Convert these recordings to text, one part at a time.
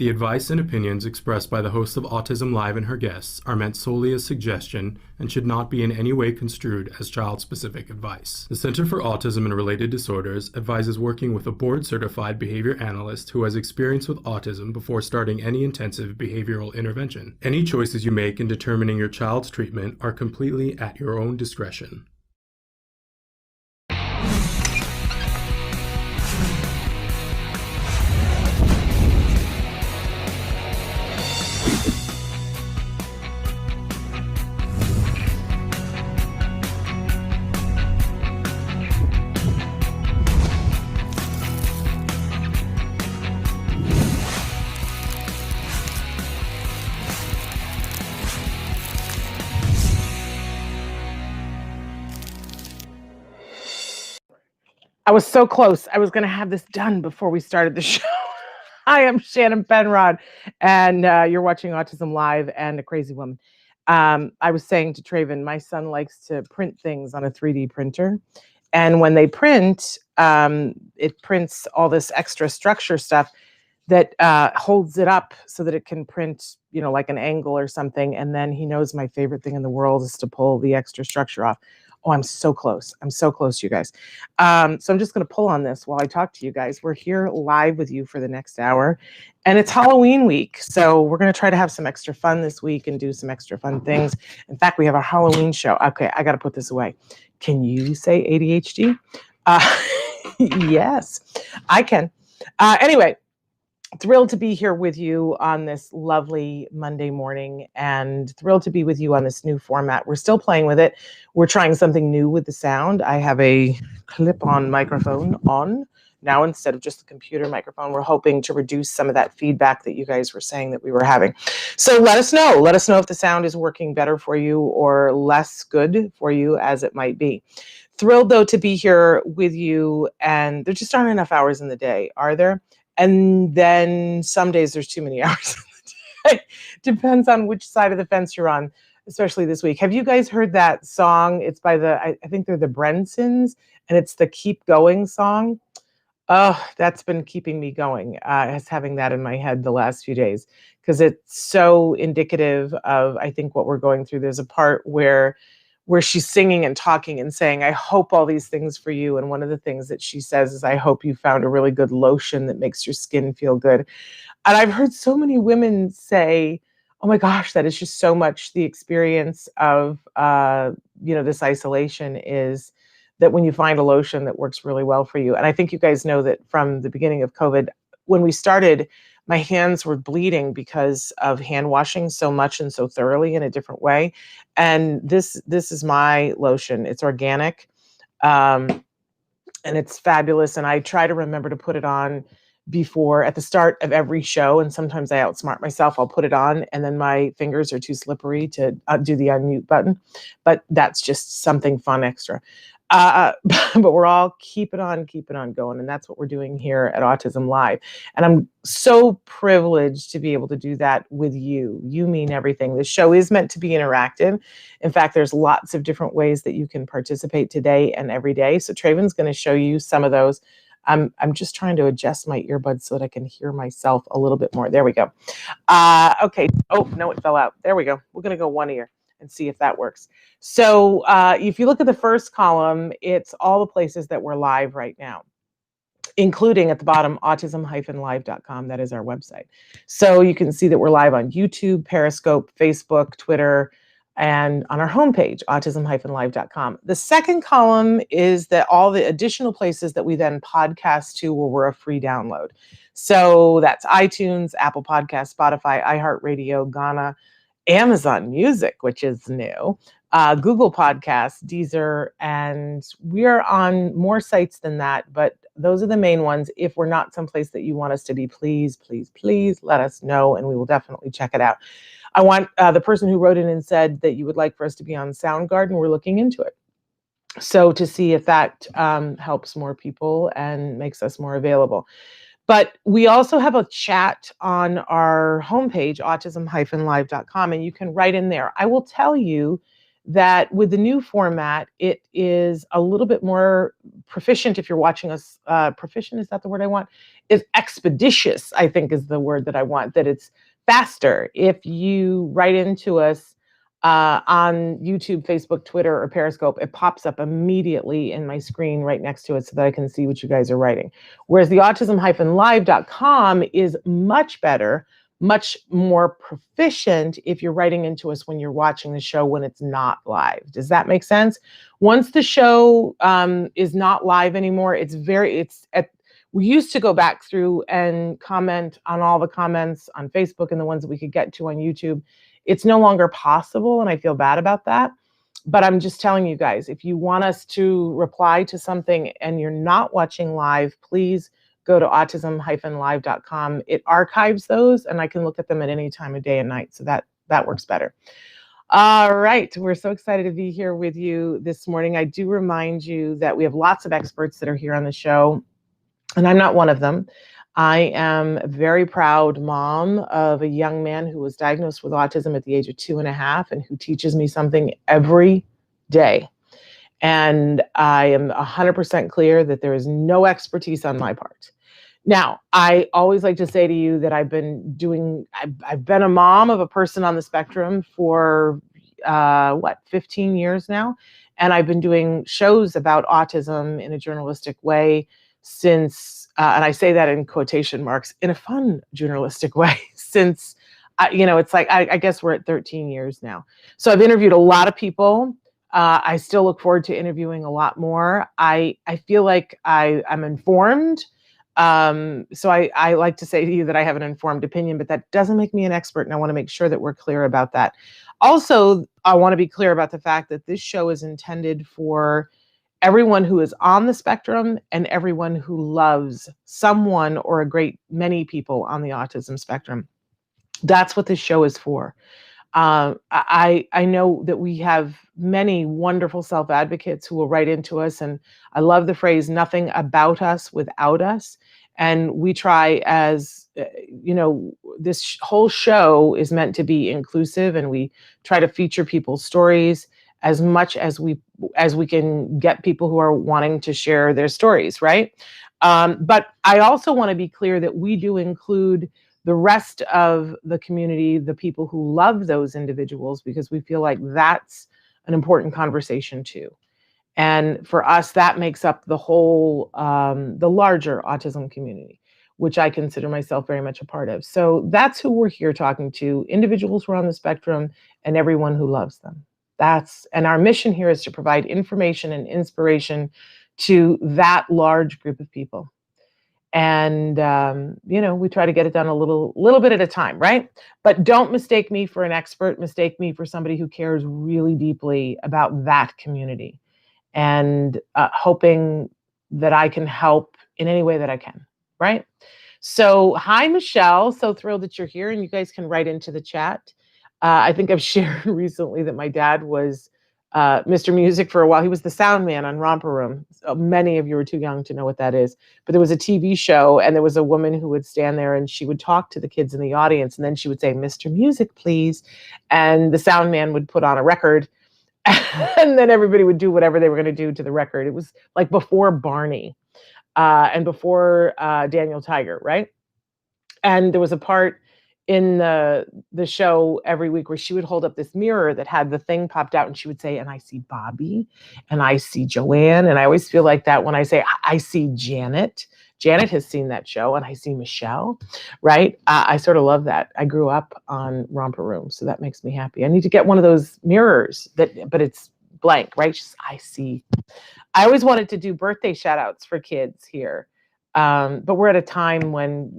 The advice and opinions expressed by the host of Autism-Live and her guests are meant solely as suggestion and should not be in any way construed as child-specific advice. The Center for Autism and Related Disorders advises working with a board-certified behavior analyst who has experience with autism before starting any intensive behavioral intervention. Any choices you make in determining your child's treatment are completely at your own discretion. I was so close. I was going to have this done before we started the show. I am Shannon Penrod, and you're watching Autism Live and a Crazy Woman. I was saying to Traven, my son likes to print things on a 3D printer. And when they print, it prints all this extra structure stuff that holds it up so that it can print, like an angle or something. And then he knows my favorite thing in the world is to pull the extra structure off. Oh, I'm so close. I'm so close, you guys. So I'm just going to pull on this while I talk to you guys. We're here live with you for the next hour, and it's Halloween week. So we're going to try to have some extra fun this week and do some extra fun things. In fact, we have our Halloween show. Okay, I got to put this away. Can you say ADHD? Yes, I can. Anyway. Thrilled to be here with you on this lovely Monday morning, and thrilled to be with you on this new format. We're still playing with it. We're trying something new with the sound. I have a clip-on microphone on now instead of just the computer microphone. We're hoping to reduce some of that feedback that you guys were saying that we were having. So let us know. Let us know if the sound is working better for you or less good for you, as it might be. Thrilled, though, to be here with you, and there just aren't enough hours in the day, are there? And then some days there's too many hours in the day. Depends on which side of the fence you're on, especially this week. Have you guys heard that song? It's by I think they're the Brensons, and it's the Keep Going song. Oh, that's been keeping me going, as having that in my head the last few days, because it's so indicative of, I think, what we're going through. There's a part where she's singing and talking and saying, I hope all these things for you. And one of the things that she says is, I hope you found a really good lotion that makes your skin feel good. And I've heard so many women say, oh my gosh, that is just so much the experience of, this isolation, is that when you find a lotion that works really well for you. And I think you guys know that from the beginning of COVID, when we started, my hands were bleeding because of hand washing so much and so thoroughly in a different way. And this is my lotion. It's organic, and it's fabulous. And I try to remember to put it on before, at the start of every show. And sometimes I outsmart myself. I'll put it on, and then my fingers are too slippery to do the unmute button. But that's just something fun extra. But we're all keep it on going. And that's what we're doing here at Autism Live. And I'm so privileged to be able to do that with you. You mean everything. The show is meant to be interactive. In fact, there's lots of different ways that you can participate today and every day. So Traven's going to show you some of those. I'm just trying to adjust my earbuds so that I can hear myself a little bit more. There we go. Okay. Oh, no, it fell out. There we go. We're going to go one ear and see if that works. So if you look at the first column, it's all the places that we're live right now, including at the bottom, autism-live.com. That is our website. So you can see that we're live on YouTube, Periscope, Facebook, Twitter, and on our homepage, autism-live.com. The second column is that all the additional places that we then podcast to, where we're a free download. So that's iTunes, Apple Podcasts, Spotify, iHeartRadio, Ghana, Amazon Music, which is new, Google Podcasts, Deezer, and we are on more sites than that, but those are the main ones. If we're not someplace that you want us to be, please, please, please let us know, and we will definitely check it out. I want the person who wrote in and said that you would like for us to be on Soundgarden. We're looking into it. So to see if that helps more people and makes us more available. But we also have a chat on our homepage, autism-live.com, and you can write in there. I will tell you that with the new format, it is a little bit more proficient. If you're watching us, proficient, is that the word I want? Is expeditious, I think is the word that I want, that it's faster. If you write into us on YouTube, Facebook, Twitter, or Periscope, it pops up immediately in my screen right next to it so that I can see what you guys are writing. Whereas the autism-live.com is much better, much more proficient if you're writing into us when you're watching the show when it's not live. Does that make sense? Once the show is not live anymore, we used to go back through and comment on all the comments on Facebook and the ones that we could get to on YouTube. It's no longer possible, and I feel bad about that. But I'm just telling you guys, if you want us to reply to something and you're not watching live, please go to autism-live.com. It archives those, and I can look at them at any time of day and night. So that works better. All right. We're so excited to be here with you this morning. I do remind you that we have lots of experts that are here on the show, and I'm not one of them. I am a very proud mom of a young man who was diagnosed with autism at the age of 2.5 and who teaches me something every day. And I am 100% clear that there is no expertise on my part. Now, I always like to say to you that I've been a mom of a person on the spectrum for 15 years now. And I've been doing shows about autism in a journalistic way since, and I say that in quotation marks, in a fun journalistic way since, it's like, I guess we're at 13 years now. So I've interviewed a lot of people. I still look forward to interviewing a lot more. I feel like I'm informed. So I like to say to you that I have an informed opinion, but that doesn't make me an expert. And I want to make sure that we're clear about that. Also, I want to be clear about the fact that this show is intended for everyone who is on the spectrum and everyone who loves someone or a great many people on the autism spectrum. That's what this show is for. I know that we have many wonderful self-advocates who will write into us, and I love the phrase, nothing about us without us. And we try this whole show is meant to be inclusive, and we try to feature people's stories as much as we can get people who are wanting to share their stories, right? But I also want to be clear that we do include the rest of the community, the people who love those individuals, because we feel like that's an important conversation too. And for us, that makes up the whole, the larger autism community, which I consider myself very much a part of. So that's who we're here talking to, individuals who are on the spectrum and everyone who loves them. And our mission here is to provide information and inspiration to that large group of people. And, we try to get it done a little bit at a time, right? But don't mistake me for an expert, mistake me for somebody who cares really deeply about that community and hoping that I can help in any way that I can, right? So, hi, Michelle. So thrilled that you're here, and you guys can write into the chat. I think I've shared recently that my dad was Mr. Music for a while. He was the sound man on Romper Room. So many of you are too young to know what that is. But there was a TV show, and there was a woman who would stand there, and she would talk to the kids in the audience, and then she would say, "Mr. Music, please." And the sound man would put on a record, and then everybody would do whatever they were going to do to the record. It was like before Barney and before Daniel Tiger, right? And there was a part in the show every week where she would hold up this mirror that had the thing popped out, and she would say, "And I see Bobby, and I see Joanne." And I always feel like that when I say, "I see Janet." Janet has seen that show, and I see Michelle, right? I sort of love that. I grew up on Romper Room, so that makes me happy. I need to get one of those mirrors but it's blank, right? Just, I see. I always wanted to do birthday shout outs for kids here. But we're at a time when,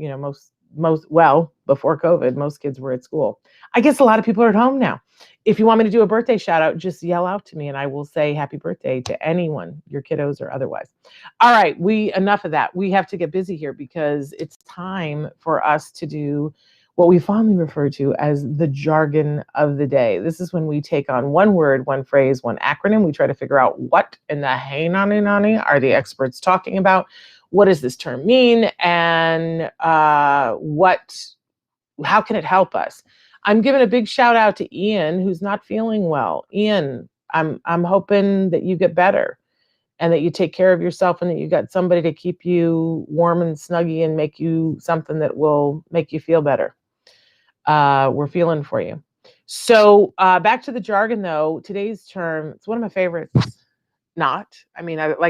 before COVID, most kids were at school. I guess a lot of people are at home now. If you want me to do a birthday shout out, just yell out to me and I will say happy birthday to anyone, your kiddos or otherwise. All right, enough of that. We have to get busy here because it's time for us to do what we fondly refer to as the jargon of the day. This is when we take on one word, one phrase, one acronym. We try to figure out what in the hey nani nani are the experts talking about. What does this term mean? And how can it help us? I'm giving a big shout out to Ian, who's not feeling well. Ian, I'm hoping that you get better and that you take care of yourself and that you got somebody to keep you warm and snuggy and make you something that will make you feel better. We're feeling for you. So back to the jargon though, today's term, it's one of my favorites. I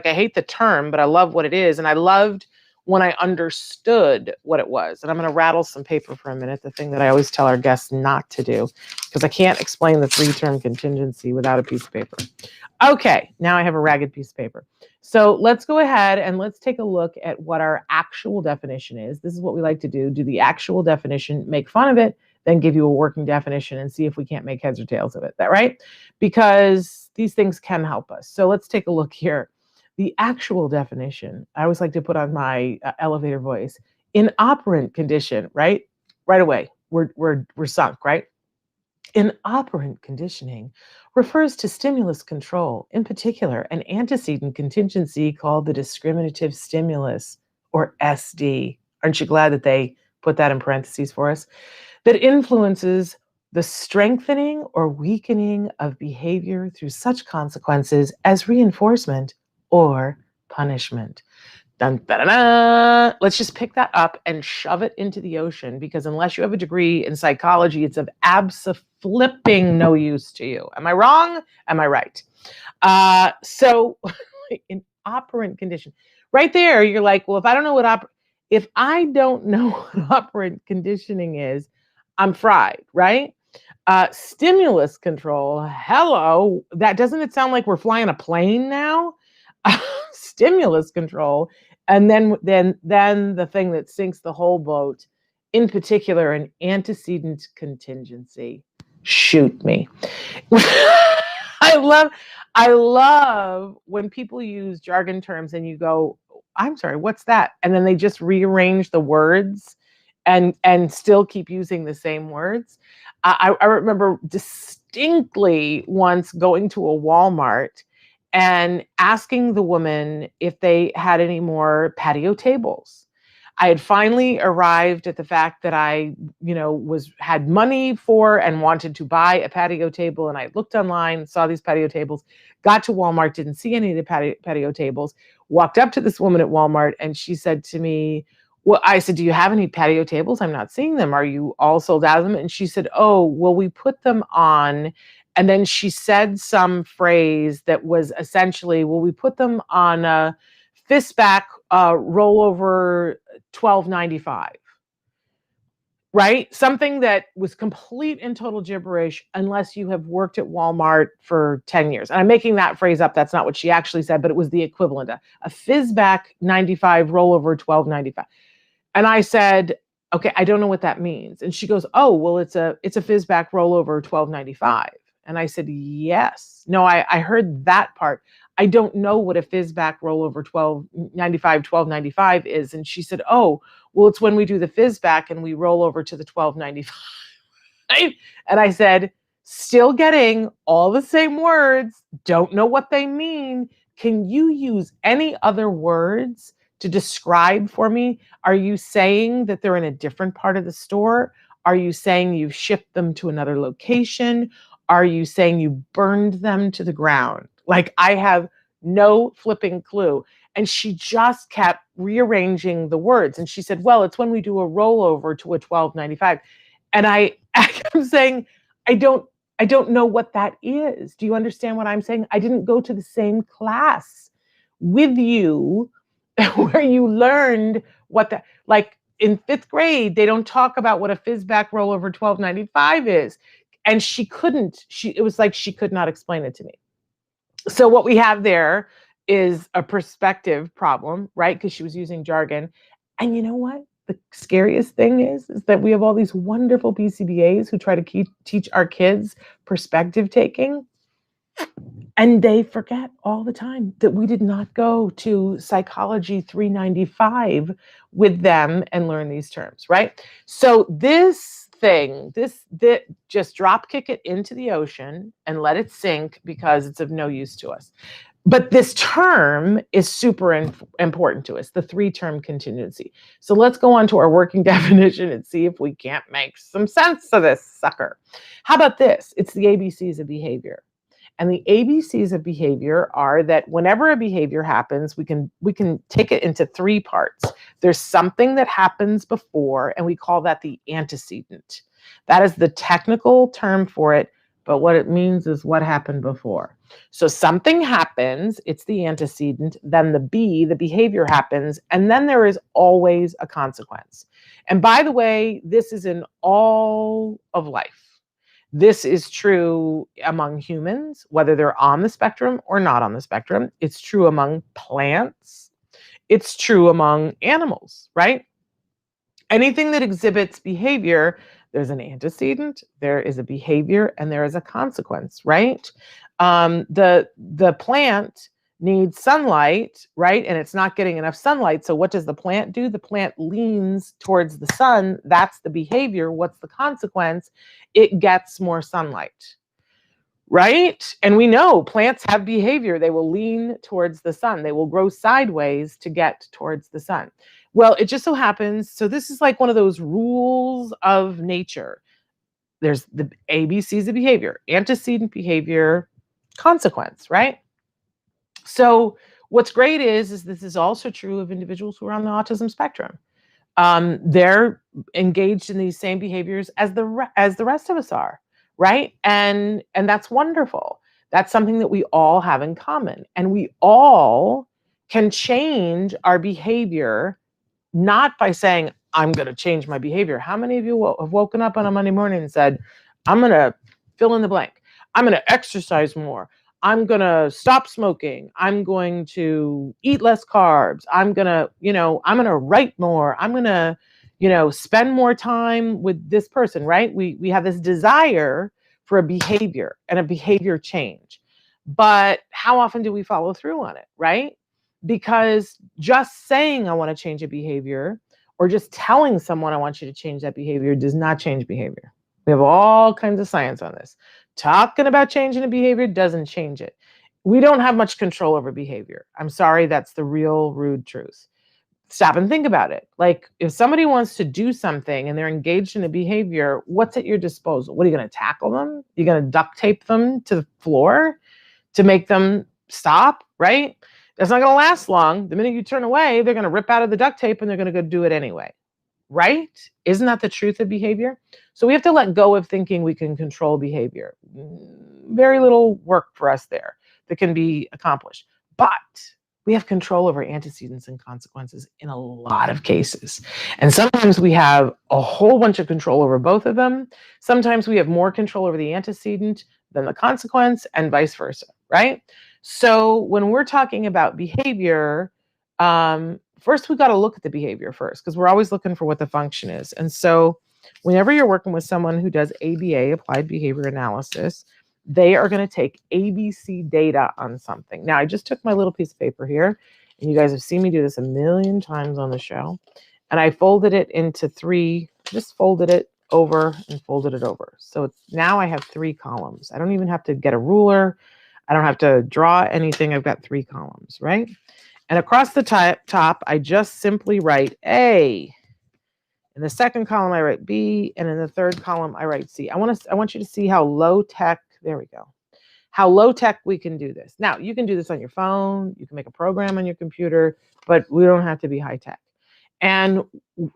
hate the term, but I love what it is. And I loved when I understood what it was. And I'm going to rattle some paper for a minute, the thing that I always tell our guests not to do, because I can't explain the three-term contingency without a piece of paper. Okay, now I have a ragged piece of paper. So let's go ahead and let's take a look at what our actual definition is. This is what we like to do the actual definition, make fun of it, then give you a working definition and see if we can't make heads or tails of it. That right? Because these things can help us. So let's take a look here. The actual definition, I always like to put on my elevator voice, in operant condition, right? Right away, we're sunk, right? Inoperant conditioning refers to stimulus control, in particular, an antecedent contingency called the discriminative stimulus, or SD. Aren't you glad that they put that in parentheses for us? That influences the strengthening or weakening of behavior through such consequences as reinforcement or punishment. Dun, da, da, da. Let's just pick that up and shove it into the ocean, because unless you have a degree in psychology, it's of abso-flipping no use to you. Am I wrong? Am I right? So in operant condition, right there, you're like, well, if I don't know what operant conditioning is, I'm fried, right? Stimulus control, hello, doesn't it sound like we're flying a plane now? Stimulus control, and then the thing that sinks the whole boat, in particular, an antecedent contingency. Shoot me. I love when people use jargon terms and you go, I'm sorry, what's that? And then they just rearrange the words and still keep using the same words. I remember distinctly once going to a Walmart and asking the woman if they had any more patio tables. I had finally arrived at the fact that I, had money for and wanted to buy a patio table. And I looked online, saw these patio tables, got to Walmart, didn't see any of the patio tables, walked up to this woman at Walmart, and she said to me, well, I said, do you have any patio tables? I'm not seeing them. Are you all sold out of them? And she said, oh, well, we put them on. And then she said some phrase that was essentially, well, we put them on a fistback rollover $12.95, right? Something that was complete and total gibberish unless you have worked at Walmart for 10 years. And I'm making that phrase up. That's not what she actually said, but it was the equivalent of a fizback 95 rollover $12.95. And I said, okay, I don't know what that means. And she goes, oh, well, it's a fizback rollover $12.95. And I said, yes. No, I heard that part. I don't know what a fizback rollover $12.95 is. And she said, oh, well, it's when we do the fizback and we roll over to the $12.95. Right? And I said, still getting all the same words, don't know what they mean. Can you use any other words to describe for me? Are you saying that they're in a different part of the store? Are you saying you've shipped them to another location? Are you saying you burned them to the ground? Like, I have no flipping clue. And she just kept rearranging the words. And she said, well, it's when we do a rollover to a $12.95. And I'm saying, I don't know what that is. Do you understand what I'm saying? I didn't go to the same class with you where you learned what that, like in 5th grade, they don't talk about what a fizback rollover $12.95 is. And it was like she could not explain it to me. So what we have there is a perspective problem, right? Because she was using jargon. And you know what? The scariest thing is that we have all these wonderful PCBAs who try to teach our kids perspective taking. And they forget all the time that we did not go to Psychology 395 with them and learn these terms, right? So this just drop kick it into the ocean and let it sink because it's of no use to us. But this term is super important to us, the 3-term contingency. So let's go on to our working definition and see if we can't make some sense of this sucker. How about this? It's the ABCs of behavior. And the ABCs of behavior are that whenever a behavior happens, we can take it into three parts. There's something that happens before, and we call that the antecedent. That is the technical term for it, but what it means is what happened before. So something happens, it's the antecedent, then the behavior happens, and then there is always a consequence. And by the way, this is in all of life. This is true among humans, whether they're on the spectrum or not on the spectrum. It's true among plants. It's true among animals, right? Anything that exhibits behavior, there's an antecedent, there is a behavior, and there is a consequence, right? The plant needs sunlight, right? And it's not getting enough sunlight. So what does the plant do? The plant leans towards the sun. That's the behavior. What's the consequence? It gets more sunlight, right? And we know plants have behavior. They will lean towards the sun. They will grow sideways to get towards the sun. Well, it just so happens, so this is like one of those rules of nature. There's the ABCs of behavior: antecedent, behavior, consequence, right? So what's great is this is also true of individuals who are on the autism spectrum. They're engaged in these same behaviors as the rest of us are, right? And that's wonderful. That's something that we all have in common, and we all can change our behavior, not by saying, I'm going to change my behavior. How many of you have woken up on a Monday morning and said, I'm going to fill in the blank. I'm going to exercise more. I'm going to stop smoking. I'm going to eat less carbs. I'm going to, I'm going to write more. I'm going to, spend more time with this person, right? We have this desire for a behavior and a behavior change. But how often do we follow through on it, right? Because just saying I want to change a behavior or just telling someone I want you to change that behavior does not change behavior. We have all kinds of science on this. Talking about changing a behavior doesn't change it. We don't have much control over behavior. I'm sorry, that's the real rude truth. Stop and think about it. Like, if somebody wants to do something and they're engaged in a behavior, what's at your disposal? What are you going to tackle them? You're going to duct tape them to the floor to make them stop, right? That's not going to last long. The minute you turn away, they're going to rip out of the duct tape and they're going to go do it anyway. Right? Isn't that the truth of behavior? So we have to let go of thinking we can control behavior. Very little work for us there that can be accomplished. But we have control over antecedents and consequences in a lot of cases. And sometimes we have a whole bunch of control over both of them. Sometimes we have more control over the antecedent than the consequence, and vice versa, right? So when we're talking about behavior, first, we got to look at the behavior first, because we're always looking for what the function is. And so whenever you're working with someone who does ABA, applied behavior analysis, they are going to take ABC data on something. Now, I just took my little piece of paper here, and you guys have seen me do this a million times on the show. And I folded it into three, just folded it over and folded it over. So now I have 3 columns. I don't even have to get a ruler. I don't have to draw anything. I've got 3 columns, right? And across the top, I just simply write A. In the second column, I write B. And in the third column, I write C. I want you to see how low tech, there we go, how low tech we can do this. Now, you can do this on your phone. You can make a program on your computer, but we don't have to be high tech. And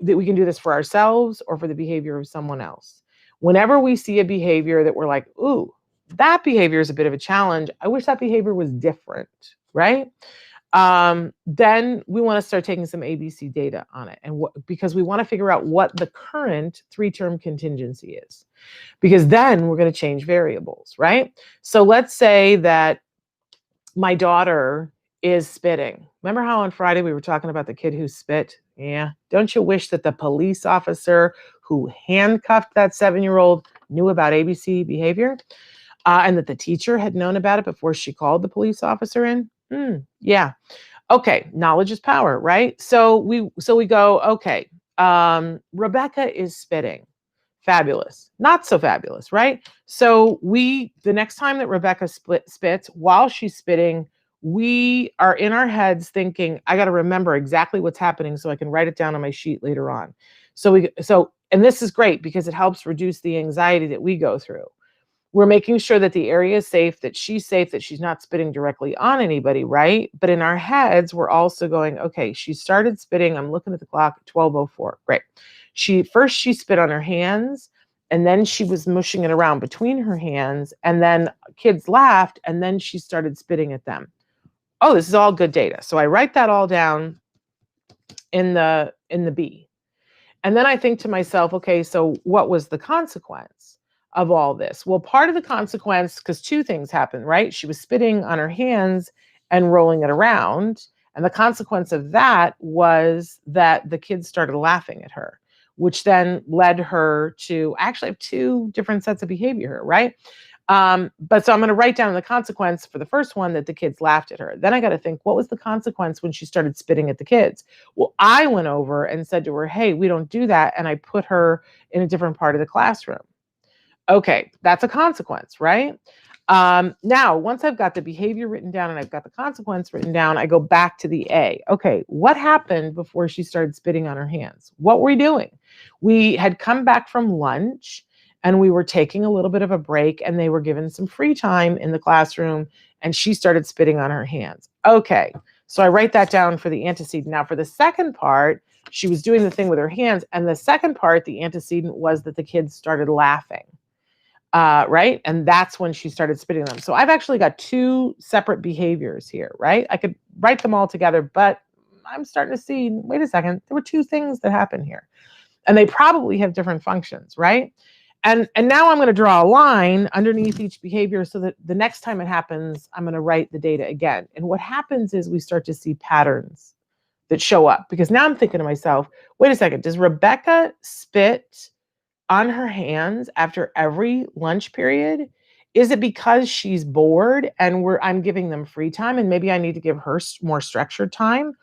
we can do this for ourselves or for the behavior of someone else. Whenever we see a behavior that we're like, ooh, that behavior is a bit of a challenge. I wish that behavior was different, right? Then we want to start taking some ABC data on it, and because we want to figure out what the current 3-term contingency is, because then we're going to change variables, right? So let's say that my daughter is spitting. Remember how on Friday we were talking about the kid who spit? Yeah. Don't you wish that the police officer who handcuffed that 7-year-old knew about ABC behavior, and that the teacher had known about it before she called the police officer in? Yeah. Okay. Knowledge is power, right? So we go, okay. Rebecca is spitting. Fabulous. Not so fabulous, right? So the next time that Rebecca spits, while she's spitting, we are in our heads thinking, I got to remember exactly what's happening so I can write it down on my sheet later on. And this is great because it helps reduce the anxiety that we go through. We're making sure that the area is safe, that she's not spitting directly on anybody, right? But in our heads, we're also going, okay, she started spitting. I'm looking at the clock at 12:04. Great. She spit on her hands, and then she was mushing it around between her hands, and then kids laughed, and then she started spitting at them. Oh, this is all good data. So I write that all down in the B. And then I think to myself, okay, so what was the consequence of all this? Well, part of the consequence, because two things happened, right? She was spitting on her hands and rolling it around. And the consequence of that was that the kids started laughing at her, which then led her to actually have two different sets of behavior, right? But so I'm going to write down the consequence for the first one, that the kids laughed at her. Then I got to think, what was the consequence when she started spitting at the kids? Well, I went over and said to her, hey, we don't do that. And I put her in a different part of the classroom. Okay, that's a consequence, right? Now, once I've got the behavior written down and I've got the consequence written down, I go back to the A. Okay, what happened before she started spitting on her hands? What were we doing? We had come back from lunch and we were taking a little bit of a break, and they were given some free time in the classroom, and she started spitting on her hands. Okay, so I write that down for the antecedent. Now, for the second part, she was doing the thing with her hands, and the second part, the antecedent, was that the kids started laughing. Right? And that's when she started spitting them. So I've actually got two separate behaviors here, right? I could write them all together, but I'm starting to see, wait a second, there were two things that happened here. And they probably have different functions, right? And now I'm going to draw a line underneath each behavior so that the next time it happens, I'm going to write the data again. And what happens is we start to see patterns that show up, because now I'm thinking to myself, wait a second, does Rebecca spit on her hands after every lunch period? Is it because she's bored and I'm giving them free time and maybe I need to give her more structured time?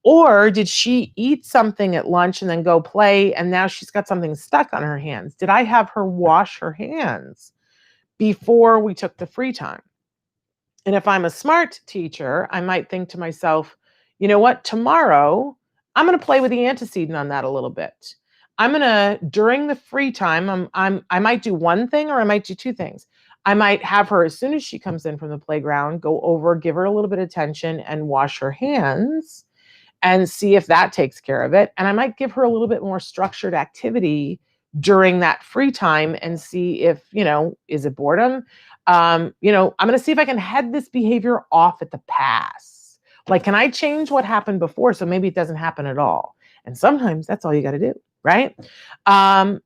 Or did she eat something at lunch and then go play and now she's got something stuck on her hands? Did I have her wash her hands before we took the free time? And if I'm a smart teacher, I might think to myself, you know what, tomorrow I'm going to play with the antecedent on that a little bit. I'm going to, during the free time, I might do one thing or I might do two things. I might have her, as soon as she comes in from the playground, go over, give her a little bit of attention and wash her hands and see if that takes care of it. And I might give her a little bit more structured activity during that free time and see if, is it boredom? I'm going to see if I can head this behavior off at the pass. Like, can I change what happened before so maybe it doesn't happen at all? And sometimes that's all you got to do, right? And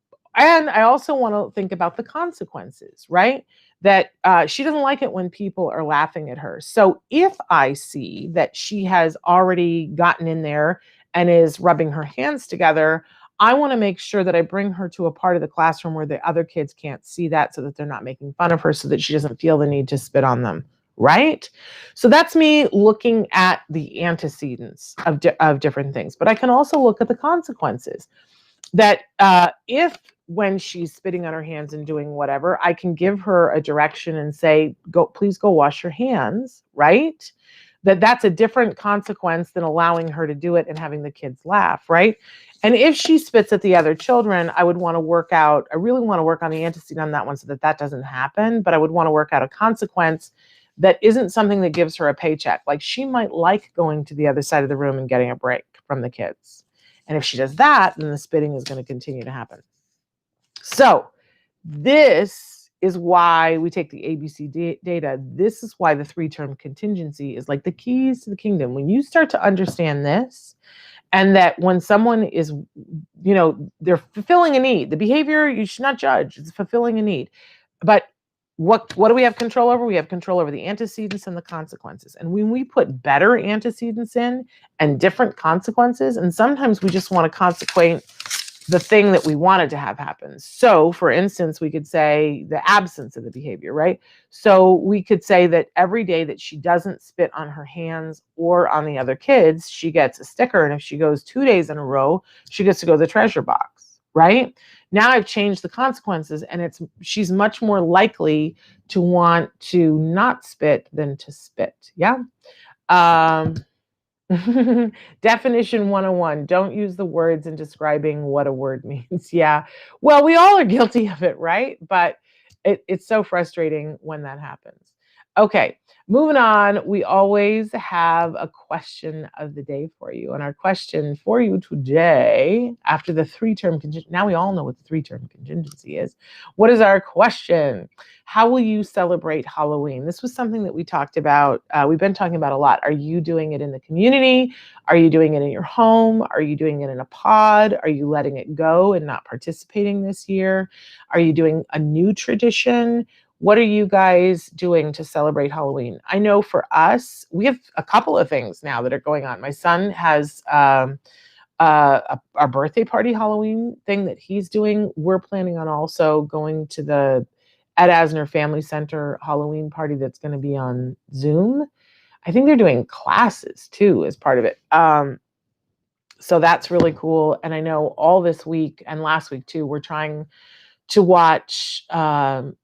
I also want to think about the consequences, right? That she doesn't like it when people are laughing at her. So if I see that she has already gotten in there and is rubbing her hands together, I want to make sure that I bring her to a part of the classroom where the other kids can't see that, so that they're not making fun of her, so that she doesn't feel the need to spit on them, right? So that's me looking at the antecedents of different things. But I can also look at the consequences. That if when she's spitting on her hands and doing whatever, I can give her a direction and say, please go wash your hands, right? That's a different consequence than allowing her to do it and having the kids laugh, right? And if she spits at the other children, I really want to work on the antecedent on that one so that doesn't happen. But I would want to work out a consequence that isn't something that gives her a paycheck. Like, she might like going to the other side of the room and getting a break from the kids. And if she does that, then the spitting is going to continue to happen. So this is why we take the ABC data. This is why the 3-term contingency is like the keys to the kingdom. When you start to understand this, and that when someone is, they're fulfilling a need, the behavior, you should not judge, it's fulfilling a need. But what do we have control over? We have control over the antecedents and the consequences. And when we put better antecedents in and different consequences, and sometimes we just want to consequate the thing that we wanted to have happen. So for instance, we could say the absence of the behavior, right? So we could say that every day that she doesn't spit on her hands or on the other kids, she gets a sticker. And if she goes 2 days in a row, she gets to go to the treasure box, right? Now I've changed the consequences, and she's much more likely to want to not spit than to spit. Yeah. Definition 101. Don't use the words in describing what a word means. Yeah. Well, we all are guilty of it, right? But It's so frustrating when that happens. Okay, moving on. We always have a question of the day for you. And our question for you today, after the three-term contingency, now we all know what the three-term contingency is. What is our question? How will you celebrate Halloween? This was something that we talked about. We've been talking about a lot. Are you doing it in the community? Are you doing it in your home? Are you doing it in a pod? Are you letting it go and not participating this year? Are you doing a new tradition? What are you guys doing to celebrate Halloween? I know for us, we have a couple of things now that are going on. My son has a birthday party Halloween thing that he's doing. We're planning on also going to the Ed Asner Family Center Halloween party that's going to be on Zoom. I think they're doing classes too as part of it. So that's really cool. And I know all this week and last week too, we're trying to watch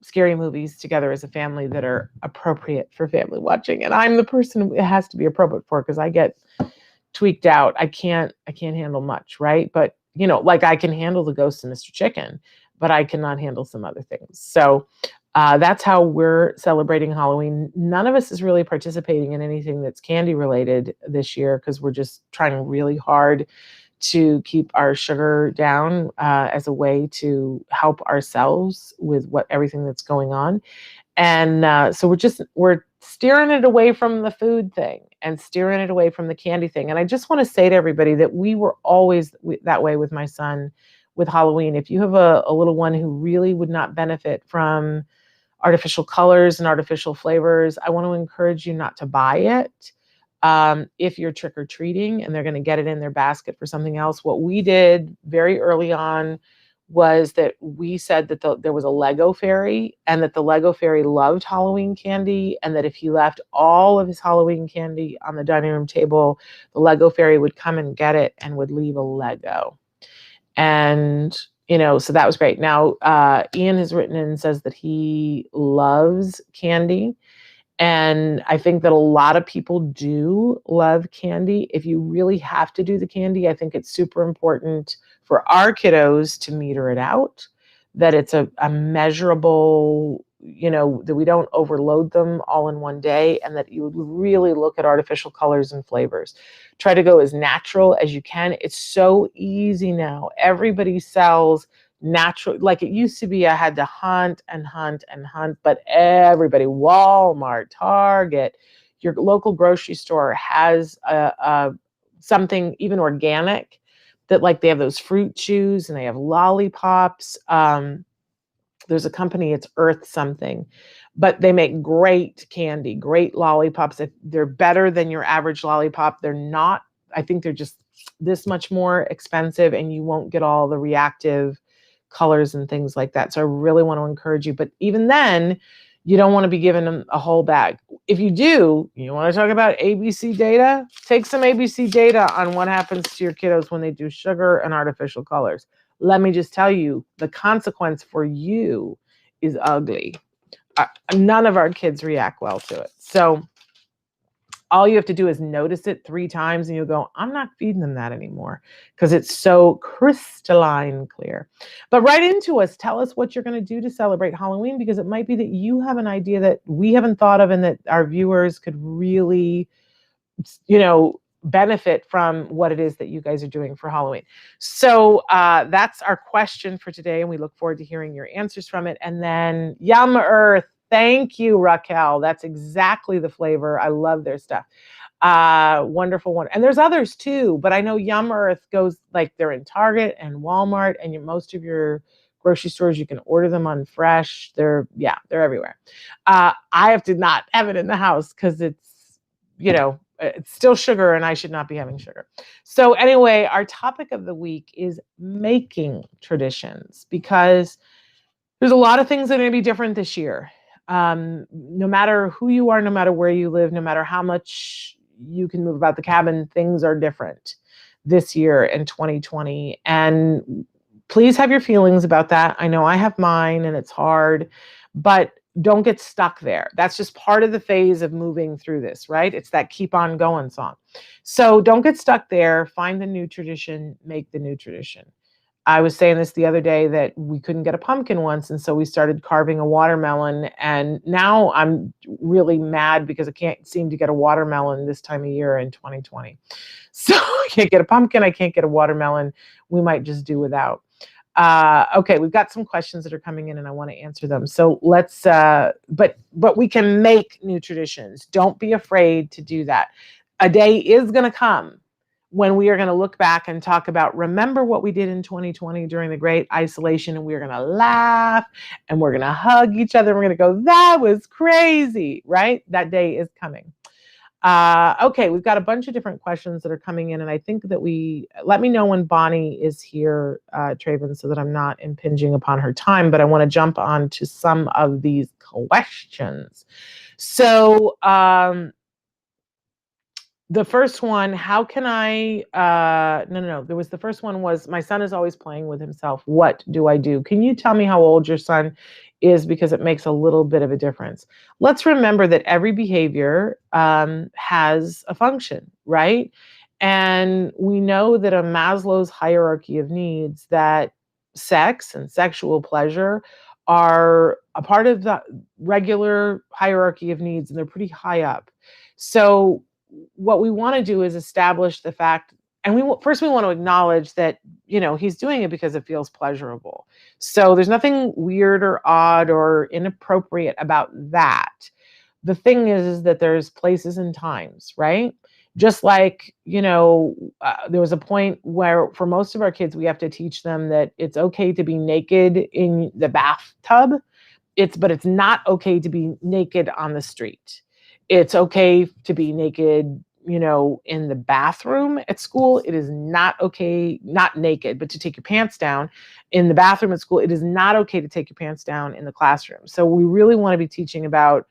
scary movies together as a family that are appropriate for family watching. And I'm the person it has to be appropriate for, because I get tweaked out. I can't handle much, right? But like I can handle the Ghost of Mr. Chicken, but I cannot handle some other things. So that's how we're celebrating Halloween. None of us is really participating in anything that's candy related this year, because we're just trying really hard to keep our sugar down as a way to help ourselves with everything that's going on. And so we're steering it away from the food thing and steering it away from the candy thing. And I just want to say to everybody that we were always that way with my son with Halloween. If you have a little one who really would not benefit from artificial colors and artificial flavors, I want to encourage you not to buy it. If you're trick-or-treating and they're going to get it in their basket for something else, what we did very early on was that we said that there was a Lego fairy, and that the Lego fairy loved Halloween candy, and that if he left all of his Halloween candy on the dining room table, the Lego fairy would come and get it and would leave a Lego. And so that was great. Now, Ian has written in and says that he loves candy. And I think that a lot of people do love candy. If you really have to do the candy, I think it's super important for our kiddos to meter it out, that it's a measurable, that we don't overload them all in one day, and that you would really look at artificial colors and flavors. Try to go as natural as you can. It's so easy now. Everybody sells natural, like it used to be. I had to hunt and hunt and hunt, but everybody, Walmart, Target, your local grocery store has something even organic, that like they have those fruit chews and they have lollipops. There's a company, it's Earth something, but they make great candy, great lollipops. They're better than your average lollipop. They're not, I think they're just this much more expensive, and you won't get all the reactive colors and things like that. So I really want to encourage you. But even then, you don't want to be giving them a whole bag. If you do, you want to talk about ABC data, take some ABC data on what happens to your kiddos when they do sugar and artificial colors. Let me just tell you, the consequence for you is ugly. None of our kids react well to it. So all you have to do is notice it 3 times and you'll go, I'm not feeding them that anymore, because it's so crystalline clear. But write into us. Tell us what you're going to do to celebrate Halloween, because it might be that you have an idea that we haven't thought of and that our viewers could really, benefit from what it is that you guys are doing for Halloween. So that's our question for today, and we look forward to hearing your answers from it. And then Yum Earth. Thank you, Raquel. That's exactly the flavor. I love their stuff. Wonderful one. And there's others too, but I know Yum Earth goes, like, they're in Target and Walmart, and most of your grocery stores, you can order them on Fresh. They're everywhere. I have to not have it in the house because it's, it's still sugar and I should not be having sugar. So anyway, our topic of the week is making traditions, because there's a lot of things that are going to be different this year. No matter who you are, no matter where you live, no matter how much you can move about the cabin, things are different this year in 2020. And please have your feelings about that. I know I have mine and it's hard, but don't get stuck there. That's just part of the phase of moving through this, right? It's that keep on going song. So don't get stuck there. Find the new tradition, make the new tradition. I was saying this the other day that we couldn't get a pumpkin once. And so we started carving a watermelon. And now I'm really mad because I can't seem to get a watermelon this time of year in 2020. So I can't get a pumpkin. I can't get a watermelon. We might just do without. Okay, we've got some questions that are coming in and I want to answer them. So let's, but we can make new traditions. Don't be afraid to do that. A day is going to come when we are going to look back and talk about, remember what we did in 2020 during the Great Isolation, and we're going to laugh and we're going to hug each other. And we're going to go, that was crazy, right? That day is coming. Okay, we've got a bunch of different questions that are coming in, and I think that let me know when Bonnie is here, Traven, so that I'm not impinging upon her time, but I want to jump on to some of these questions. So, the first one, how can I, no. There was the first one was, my son is always playing with himself. What do I do? Can you tell me how old your son is? Because it makes a little bit of a difference. Let's remember that every behavior has a function, right? And we know that a Maslow's hierarchy of needs, that sex and sexual pleasure are a part of the regular hierarchy of needs, and they're pretty high up. So what we want to do is establish the fact, and we want to acknowledge that, he's doing it because it feels pleasurable. So there's nothing weird or odd or inappropriate about that. The thing is that there's places and times, right? Just like, there was a point where for most of our kids, we have to teach them that it's okay to be naked in the bathtub. But it's not okay to be naked on the street. It's okay to be naked, in the bathroom at school. It is not okay, not naked, but to take your pants down in the bathroom at school. It is not okay to take your pants down in the classroom. So we really want to be teaching about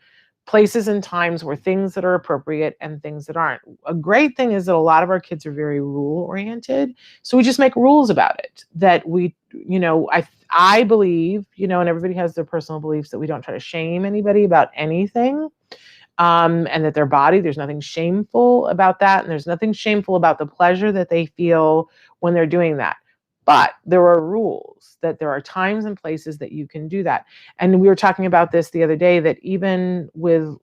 places and times where things that are appropriate and things that aren't. A great thing is that a lot of our kids are very rule oriented. So we just make rules about it, that we, I believe, and everybody has their personal beliefs, that we don't try to shame anybody about anything. And that their body, there's nothing shameful about that. And there's nothing shameful about the pleasure that they feel when they're doing that. But there are rules, that there are times and places that you can do that. And we were talking about this the other day, that even with,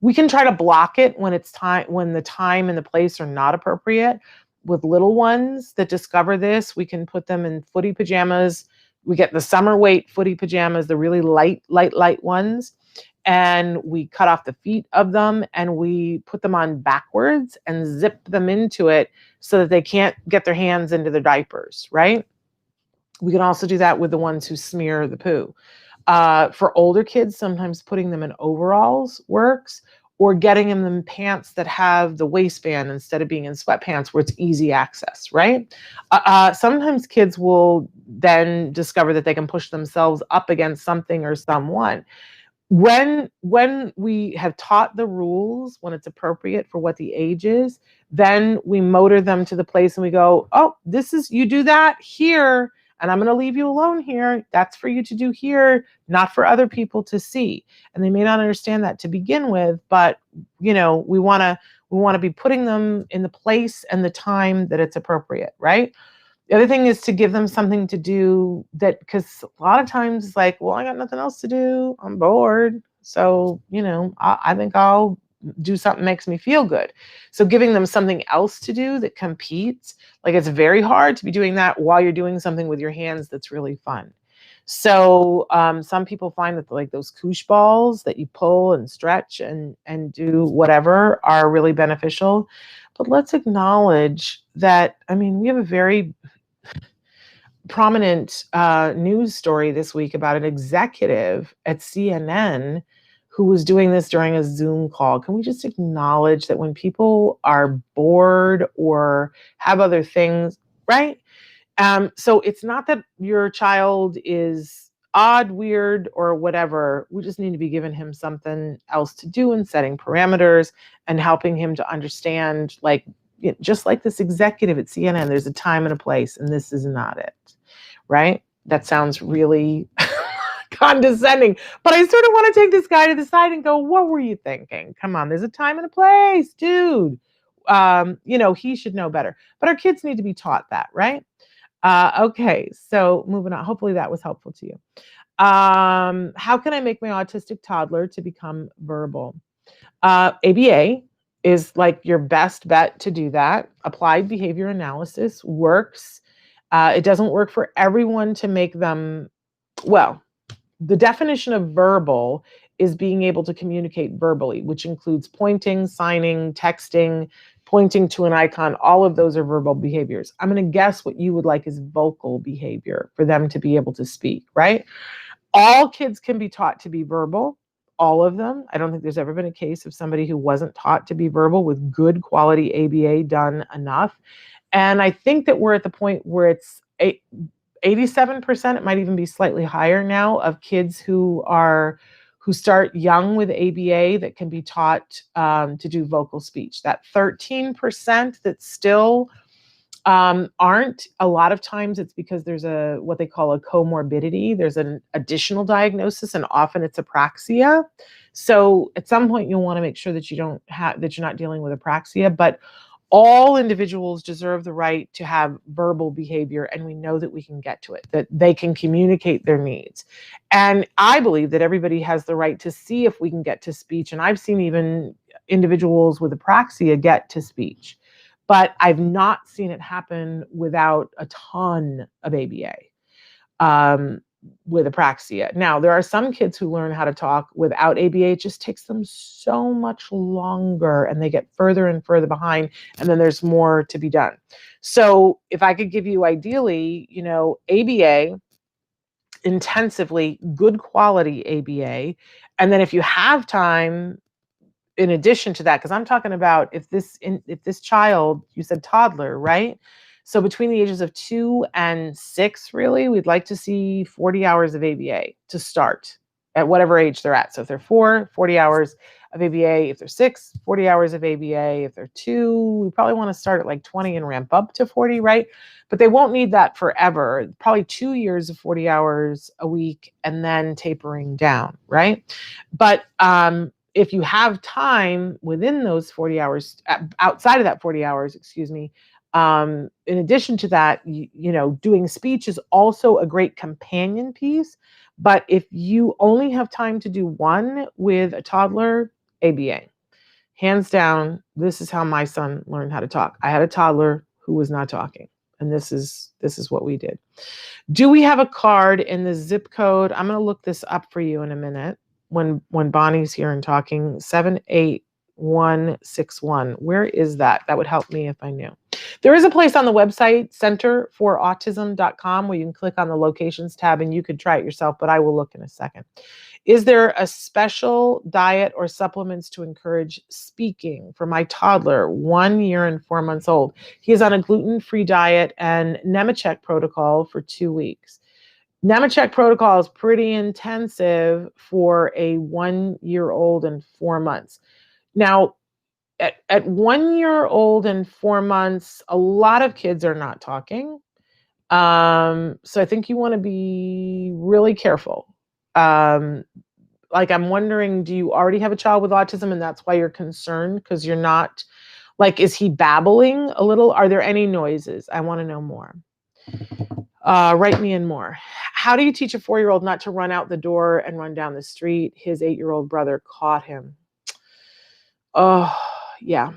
we can try to block it when it's time, when the time and the place are not appropriate. With little ones that discover this, we can put them in footy pajamas. We get the summer weight footy pajamas, the really light ones. And we cut off the feet of them and we put them on backwards and zip them into it so that they can't get their hands into the diapers, right? We can also do that with the ones who smear the poo. For older kids, sometimes putting them in overalls works, or getting them in pants that have the waistband instead of being in sweatpants where it's easy access, right? Sometimes kids will then discover that they can push themselves up against something or someone. When we have taught the rules, when it's appropriate for what the age is, then we motor them to the place and we go, oh, you do that here, and I'm going to leave you alone here. That's for you to do here, not for other people to see. And they may not understand that to begin with, but we want to be putting them in the place and the time that it's appropriate, right? The other thing is to give them something to do, that, because a lot of times it's like, well, I got nothing else to do. I'm bored. So, I think I'll do something that makes me feel good. So giving them something else to do that competes, like it's very hard to be doing that while you're doing something with your hands that's really fun. So some people find that like those koosh balls that you pull and stretch and do whatever are really beneficial. But let's acknowledge that, we have a very prominent news story this week about an executive at CNN who was doing this during a Zoom call. Can we just acknowledge that when people are bored or have other things, right? So it's not that your child is odd, weird, or whatever. We just need to be giving him something else to do and setting parameters and helping him to understand, like, just like this executive at CNN, there's a time and a place, and this is not it, right? That sounds really condescending, but I sort of want to take this guy to the side and go, what were you thinking? Come on, there's a time and a place, dude. He should know better, but our kids need to be taught that, right? Okay, so moving on. Hopefully that was helpful to you. How can I make my autistic toddler to become verbal? ABA is like your best bet to do that. Applied behavior analysis works. It doesn't work for everyone to make them, well, the definition of verbal is being able to communicate verbally, which includes pointing, signing, texting, pointing to an icon. All of those are verbal behaviors. I'm going to guess what you would like is vocal behavior for them to be able to speak, right? All kids can be taught to be verbal, all of them. I don't think there's ever been a case of somebody who wasn't taught to be verbal with good quality ABA done enough. And I think that we're at the point where it's 87%, it might even be slightly higher now, of kids who start young with ABA that can be taught to do vocal speech. That 13% that still aren't, a lot of times it's because there's what they call a comorbidity. There's an additional diagnosis, and often it's apraxia. So at some point you'll want to make sure that you're not dealing with apraxia, but all individuals deserve the right to have verbal behavior, and we know that we can get to it, that they can communicate their needs. And I believe that everybody has the right to see if we can get to speech. And I've seen even individuals with apraxia get to speech, but I've not seen it happen without a ton of ABA. With apraxia. Now, there are some kids who learn how to talk without ABA. It just takes them so much longer, and they get further and further behind, and then there's more to be done. So if I could give you ideally, ABA, intensively, good quality ABA, and then if you have time, in addition to that, because I'm talking about if this child, you said toddler, right? So between the ages of 2 and 6, really, we'd like to see 40 hours of ABA to start at whatever age they're at. So if they're 4, 40 hours of ABA. If they're 6, 40 hours of ABA. If they're 2, we probably want to start at like 20 and ramp up to 40, right? But they won't need that forever. Probably 2 years of 40 hours a week and then tapering down, right? But if you have time within those 40 hours, outside of that 40 hours, excuse me, in addition to that, doing speech is also a great companion piece. But if you only have time to do one with a toddler, ABA. Hands down, this is how my son learned how to talk. I had a toddler who was not talking, and this is what we did. Do we have a card in the zip code? I'm going to look this up for you in a minute when Bonnie's here and talking. 78161. Where is that? That would help me if I knew. There is a place on the website, centerforautism.com, where you can click on the locations tab and you could try it yourself, but I will look in a second. Is there a special diet or supplements to encourage speaking for my toddler, 1 year and 4 months old? He is on a gluten-free diet and Nemechek protocol for 2 weeks. Nemechek protocol is pretty intensive for a 1 year old and 4 months. Now, at 1 year old and 4 months, a lot of kids are not talking. So I think you want to be really careful. Like, I'm wondering, do you already have a child with autism and that's why you're concerned? Because you're not, like, is he babbling a little? Are there any noises? I want to know more. Write me in more. How do you teach a 4-year-old not to run out the door and run down the street? His 8-year-old brother caught him. Oh, yeah.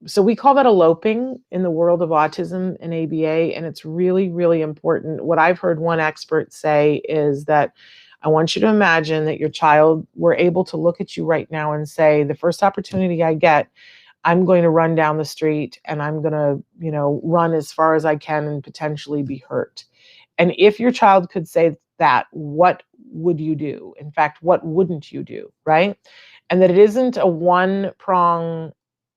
So we call that eloping in the world of autism and ABA, and it's really, really important. What I've heard one expert say is that I want you to imagine that your child were able to look at you right now and say, the first opportunity I get, I'm going to run down the street and I'm going to, run as far as I can and potentially be hurt. And if your child could say that, what would you do? In fact, what wouldn't you do, right? And that it isn't a one-prong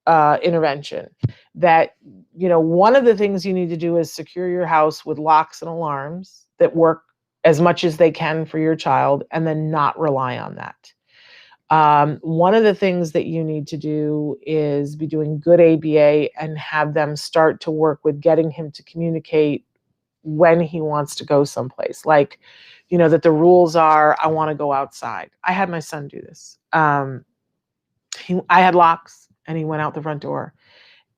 intervention. That, one of the things you need to do is secure your house with locks and alarms that work as much as they can for your child, and then not rely on that. One of the things that you need to do is be doing good ABA and have them start to work with getting him to communicate when he wants to go someplace. Like, that the rules are, I want to go outside. I had my son do this. I had locks and he went out the front door.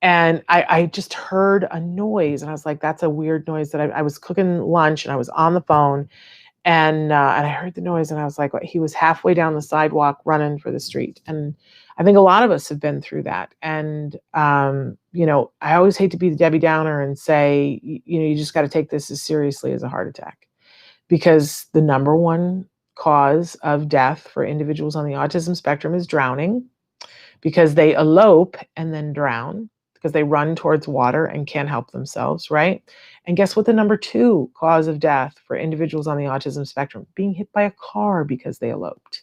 And I just heard a noise, and I was like, that's a weird noise. That I was cooking lunch, and I was on the phone, and I heard the noise, and I was like, he was halfway down the sidewalk running for the street. And I think a lot of us have been through that. And I always hate to be the Debbie Downer and say, you just got to take this as seriously as a heart attack, because the number one cause of death for individuals on the autism spectrum is drowning, because they elope and then drown, because they run towards water and can't help themselves, right? And guess what the number two cause of death for individuals on the autism spectrum? Being hit by a car because they eloped.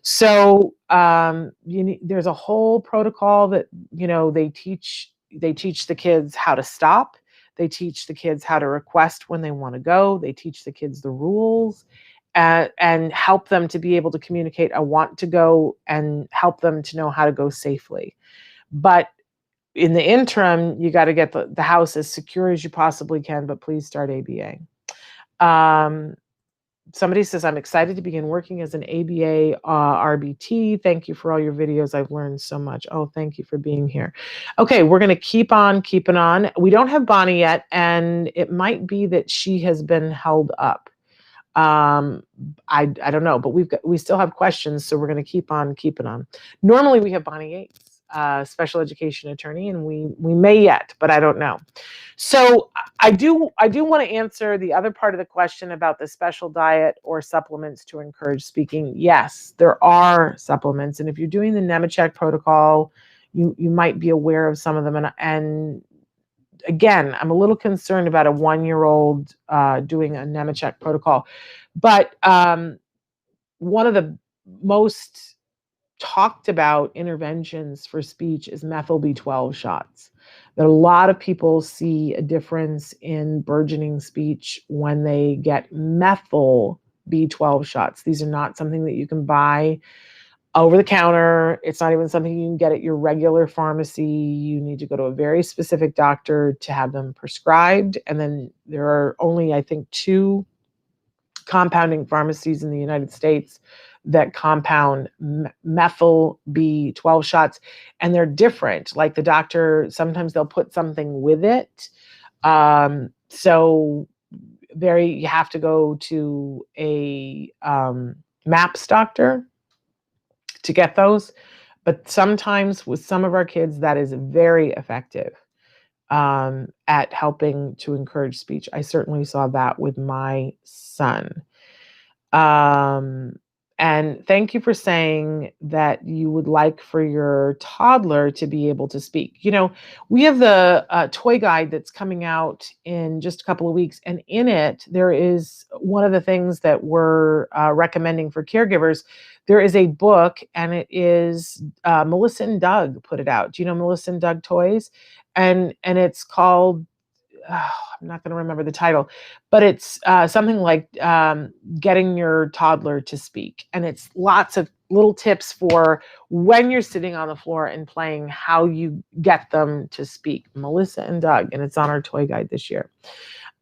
So there's a whole protocol that they teach the kids how to stop. They teach the kids how to request when they want to go. They teach the kids the rules, and help them to be able to communicate I want to go, and help them to know how to go safely. But in the interim, you got to get the house as secure as you possibly can, but please start ABA. Somebody says, I'm excited to begin working as an ABA RBT. Thank you for all your videos. I've learned so much. Oh, thank you for being here. Okay, we're going to keep on keeping on. We don't have Bonnie yet, and it might be that she has been held up. I don't know, but we still have questions, so we're going to keep on keeping on. Normally we have Bonnie Yates, special education attorney, and we may yet, but I don't know. So I do want to answer the other part of the question about the special diet or supplements to encourage speaking. Yes, there are supplements, and if you're doing the Nemechek protocol, you might be aware of some of them, and again, I'm a little concerned about a 1-year-old doing a Nemechek protocol. But one of the most talked about interventions for speech is methyl B12 shots. That a lot of people see a difference in burgeoning speech when they get methyl B12 shots. These are not something that you can buy over the counter. It's not even something you can get at your regular pharmacy. You need to go to a very specific doctor to have them prescribed. And then there are only, I think, 2 compounding pharmacies in the United States that compound methyl B12 shots, and they're different. Like the doctor, sometimes they'll put something with it. So you have to go to a MAPS doctor to get those. But sometimes with some of our kids, that is very effective at helping to encourage speech. I certainly saw that with my son. And thank you for saying that you would like for your toddler to be able to speak. We have the toy guide that's coming out in just a couple of weeks. And in it, there is one of the things that we're recommending for caregivers. There is a book, and it is Melissa and Doug put it out. Do you know Melissa and Doug Toys? And it's called, I'm not going to remember the title, but it's something like getting your toddler to speak. And it's lots of little tips for when you're sitting on the floor and playing, how you get them to speak. Melissa and Doug, and it's on our toy guide this year.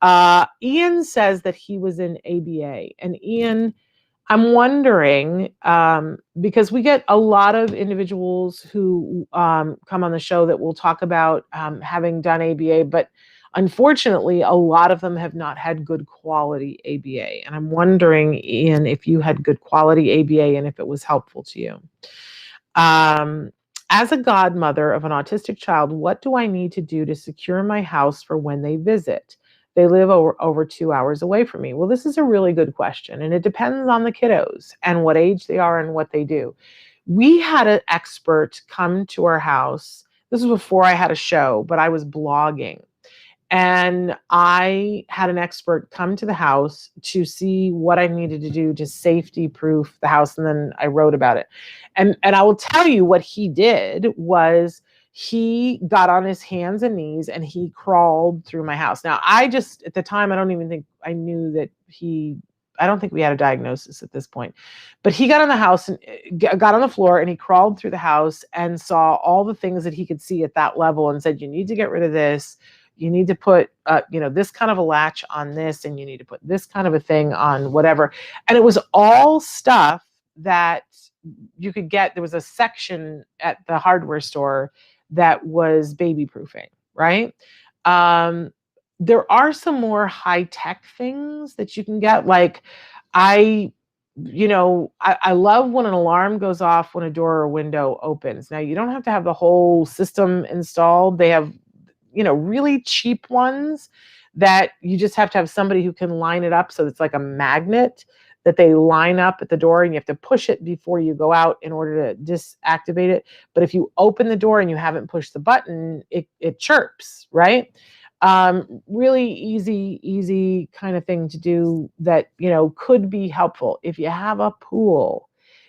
Ian says that he was in ABA. And Ian, I'm wondering, because we get a lot of individuals who come on the show that will talk about having done ABA, but unfortunately, a lot of them have not had good quality ABA. And I'm wondering, Ian, if you had good quality ABA and if it was helpful to you. As a godmother of an autistic child, what do I need to do to secure my house for when they visit? They live over 2 hours away from me. Well, this is a really good question, and it depends on the kiddos and what age they are and what they do. We had an expert come to our house. This was before I had a show, but I was blogging. And I had an expert come to the house to see what I needed to do to safety proof the house. And then I wrote about it. And I will tell you what he did was he got on his hands and knees and he crawled through my house. Now, at the time, I don't even think I knew that I don't think we had a diagnosis at this point, but he got on the house and got on the floor and he crawled through the house and saw all the things that he could see at that level and said, you need to get rid of this. You need to put, this kind of a latch on this, and you need to put this kind of a thing on whatever. And it was all stuff that you could get. There was a section at the hardware store that was baby proofing, right? Um, there are some more high tech things that you can get. Like I, I love when an alarm goes off when a door or window opens. Now you don't have to have the whole system installed. They have, really cheap ones that you just have to have somebody who can line it up. So it's like a magnet that they line up at the door, and you have to push it before you go out in order to disactivate it. But if you open the door and you haven't pushed the button, it chirps, right? Really easy kind of thing to do that, could be helpful. If you have a pool,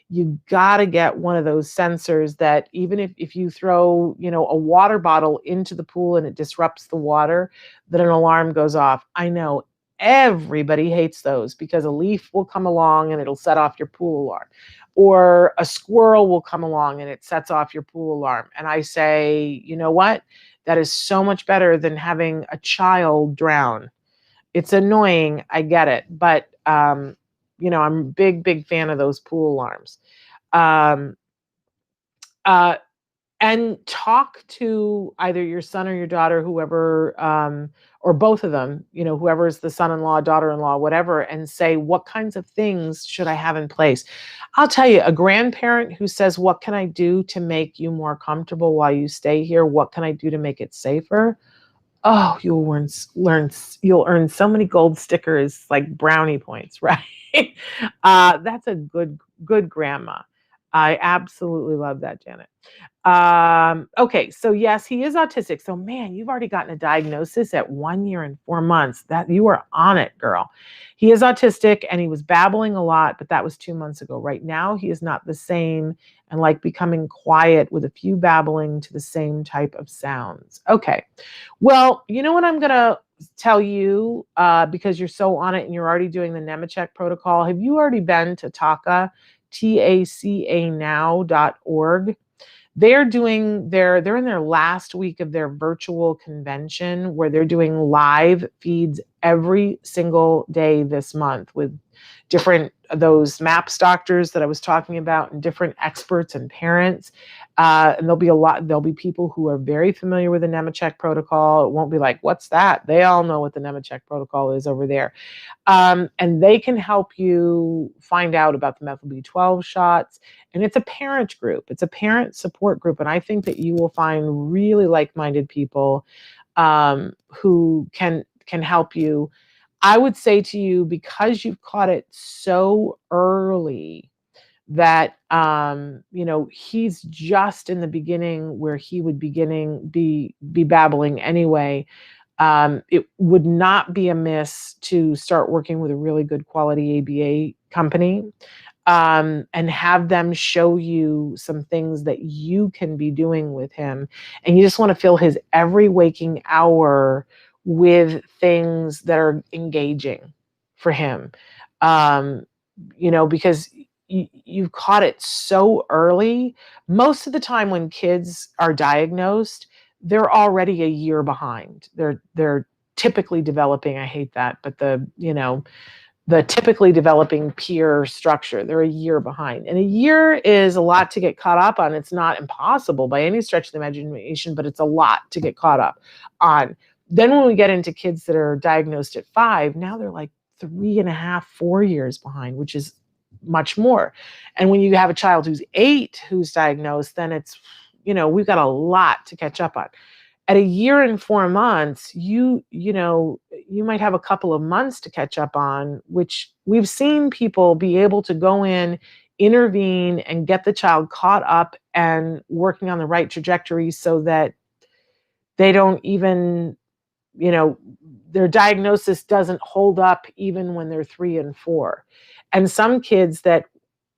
you got to get one of those sensors that even if you throw, a water bottle into the pool and it disrupts the water, that an alarm goes off. I know everybody hates those because a leaf will come along and it'll set off your pool alarm, or a squirrel will come along and it sets off your pool alarm. And I say, you know what? That is so much better than having a child drown. It's annoying, I get it, but I'm a big fan of those pool alarms. Um, uh, and talk to either your son or your daughter, whoever, or both of them, whoever is the son-in-law, daughter-in-law, whatever, and say, what kinds of things should I have in place? I'll tell you, a grandparent who says, what can I do to make you more comfortable while you stay here? What can I do to make it safer? Oh, you'll earn so many gold stickers, like brownie points, right? That's a good grandma. I absolutely love that, Janet. Okay, so yes, he is autistic. So man, you've already gotten a diagnosis at 1 year and 4 months. That you are on it, girl. He is autistic and he was babbling a lot, but that was 2 months ago. Right now, he is not the same and like becoming quiet with a few babbling to the same type of sounds. Okay. Well, you know what I'm gonna tell you, because you're so on it and you're already doing the Nemechek protocol. Have you already been to TACA, TACAnow.org? They're in their last week of their virtual convention where they're doing live feeds every single day this month with different those MAPS doctors that I was talking about and different experts and parents. And there'll be people who are very familiar with the Nemechek protocol. It won't be like, what's that? They all know what the Nemechek protocol is over there. And they can help you find out about the methyl B12 shots. And it's a parent group. It's a parent support group. And I think that you will find really like-minded people who can help you. I would say to you, because you've caught it so early, that he's just in the beginning where he would be babbling anyway. It would not be amiss to start working with a really good quality ABA company, and have them show you some things that you can be doing with him. And you just want to fill his every waking hour with things that are engaging for him. Because you've caught it so early. Most of the time when kids are diagnosed, they're already a year behind. They're typically developing, I hate that, but the typically developing peer structure, they're a year behind. And a year is a lot to get caught up on. It's not impossible by any stretch of the imagination, but it's a lot to get caught up on. Then when we get into kids that are diagnosed at 5, now they're like 3.5, 4 years behind, which is much more. And when you have a child who's 8 who's diagnosed, then it's, we've got a lot to catch up on. At a year and 4 months, you might have a couple of months to catch up on, which we've seen people be able to go in, intervene, and get the child caught up and working on the right trajectory so that they don't even, their diagnosis doesn't hold up even when they're 3 and 4. And some kids that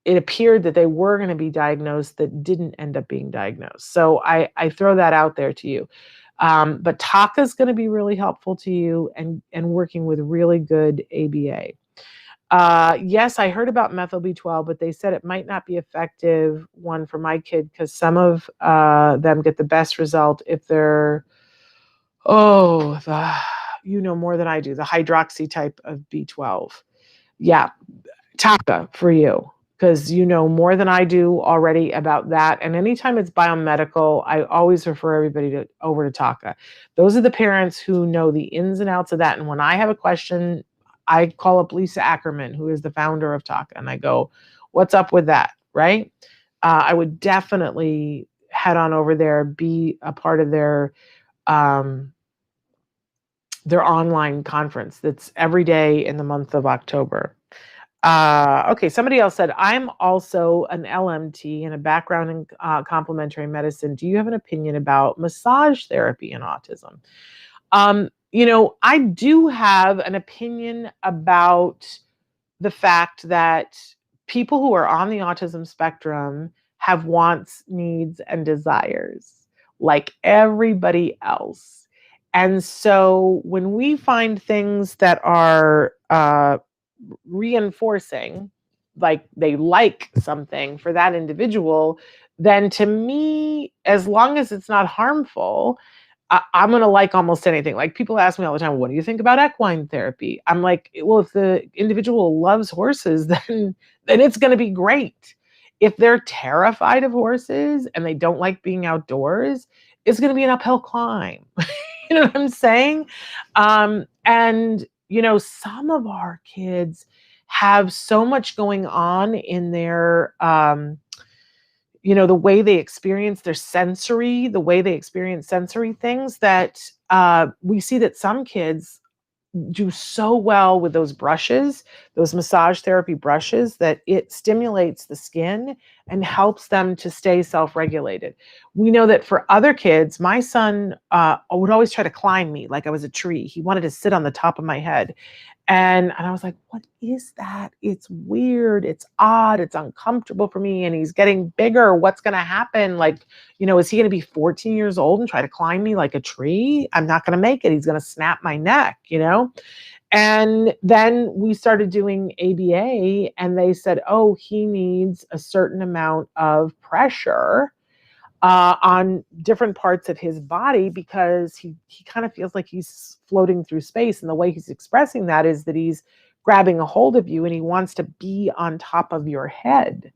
it appeared that they were going to be diagnosed that didn't end up being diagnosed. So I throw that out there to you. But TACA is going to be really helpful to you, and working with really good ABA. Yes, I heard about methyl B12, but they said it might not be effective one for my kid because some of them get the best result if they're, more than I do, the hydroxy type of B12. Yeah, TACA for you. because you know more than I do already about that. And anytime it's biomedical, I always refer everybody over to Taka. Those are the parents who know the ins and outs of that. And when I have a question, I call up Lisa Ackerman, who is the founder of Taka, and I go, what's up with that, right? I would definitely head on over there, be a part of their online conference that's every day in the month of October. Okay, somebody else said, I'm also an LMT and a background in complementary medicine. Do you have an opinion about massage therapy in autism? I do have an opinion about the fact that people who are on the autism spectrum have wants, needs, and desires like everybody else. And so when we find things that are reinforcing, like they like something for that individual, then to me, as long as it's not harmful, I'm going to like almost anything. Like people ask me all the time, what do you think about equine therapy? I'm like, well, if the individual loves horses, then it's going to be great. If they're terrified of horses and they don't like being outdoors, it's going to be an uphill climb. You know what I'm saying? And some of our kids have so much going on in their the way they experience their sensory, the way they experience sensory things, that we see that some kids do so well with those brushes, those massage therapy brushes, that it stimulates the skin and helps them to stay self-regulated. We know that for other kids, my son would always try to climb me like I was a tree. He wanted to sit on the top of my head. And I was like, what is that? It's weird. It's odd. It's uncomfortable for me. And he's getting bigger. What's going to happen? Like, is he going to be 14 years old and try to climb me like a tree? I'm not going to make it. He's going to snap my neck, And then we started doing ABA, and they said, oh, he needs a certain amount of pressure on different parts of his body, because he kind of feels like he's floating through space. And the way he's expressing that is that he's grabbing a hold of you and he wants to be on top of your head.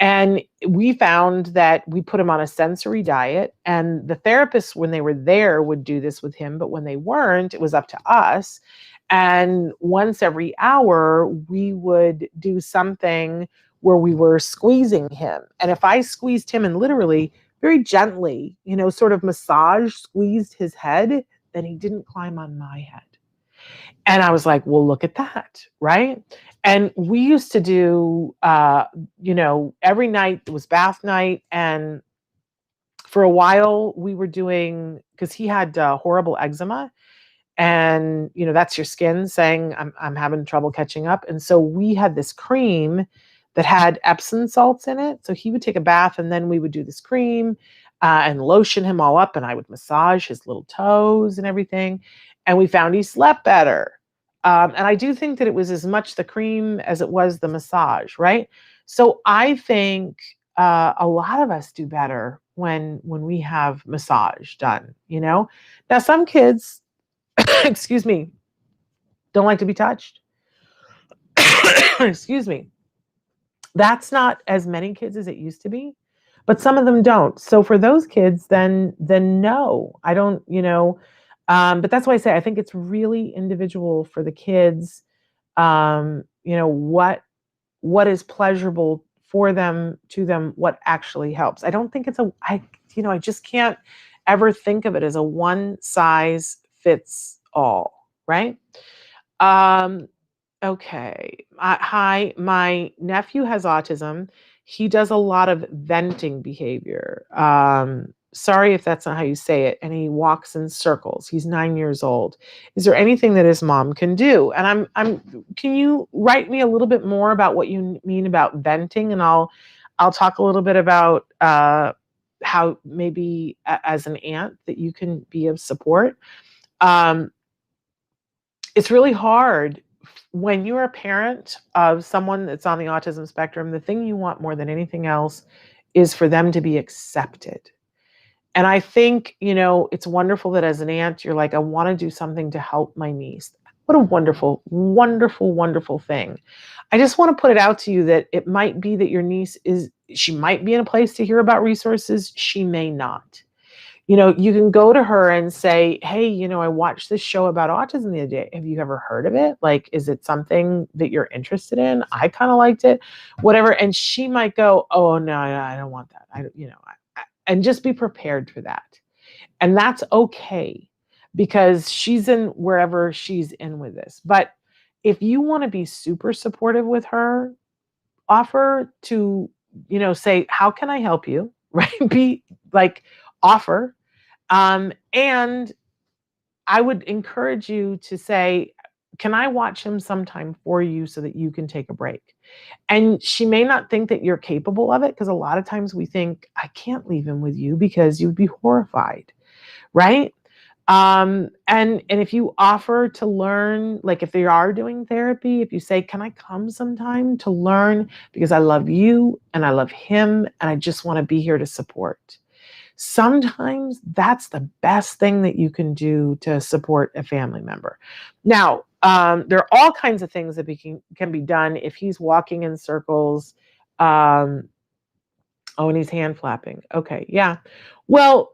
And we found that we put him on a sensory diet, and the therapists, when they were there, would do this with him. But when they weren't, it was up to us. And once every hour, we would do something where we were squeezing him. And if I squeezed him and literally very gently, sort of squeezed his head, then he didn't climb on my head. And I was like, well, look at that, right? And we used to do, every night it was bath night. And for a while we were doing, because he had horrible eczema. And, that's your skin saying, I'm having trouble catching up. And so we had this cream that had Epsom salts in it. So he would take a bath, and then we would do this cream and lotion him all up, and I would massage his little toes and everything. And we found he slept better. And I do think that it was as much the cream as it was the massage, right? So I think a lot of us do better when we have massage done, Now, some kids, excuse me, don't like to be touched. Excuse me. That's not as many kids as it used to be, but some of them don't. So for those kids, then no, I don't, but that's why I say I think it's really individual for the kids. What is pleasurable for them, to them, what actually helps. I don't think it's I just can't ever think of it as a one size fits all, right? Okay. Hi, my nephew has autism. He does a lot of venting behavior. Sorry if that's not how you say it. And he walks in circles. He's 9 years old. Is there anything that his mom can do? And can you write me a little bit more about what you mean about venting? And I'll talk a little bit about how maybe as an aunt that you can be of support. It's really hard when you're a parent of someone that's on the autism spectrum. The thing you want more than anything else is for them to be accepted. And I think, it's wonderful that as an aunt, you're like, I want to do something to help my niece. What a wonderful, wonderful, wonderful thing. I just want to put it out to you that it might be that your niece she might be in a place to hear about resources. She may not. You can go to her and say, hey, I watched this show about autism the other day. Have you ever heard of it? Like, is it something that you're interested in? I kind of liked it, whatever. And she might go, oh, no, I don't want that. And just be prepared for that. And that's okay, because she's in wherever she's in with this. But if you want to be super supportive with her, offer to, say, how can I help you? Right? Be like, offer. And I would encourage you to say, can I watch him sometime for you so that you can take a break? And she may not think that you're capable of it, because a lot of times we think, I can't leave him with you because you'd be horrified, right? And if you offer to learn, like if they are doing therapy, if you say, can I come sometime to learn, because I love you and I love him and I just want to be here to support. Sometimes that's the best thing that you can do to support a family member. Now, there are all kinds of things that can be done if he's walking in circles. Oh, and he's hand flapping. Okay, yeah. Well,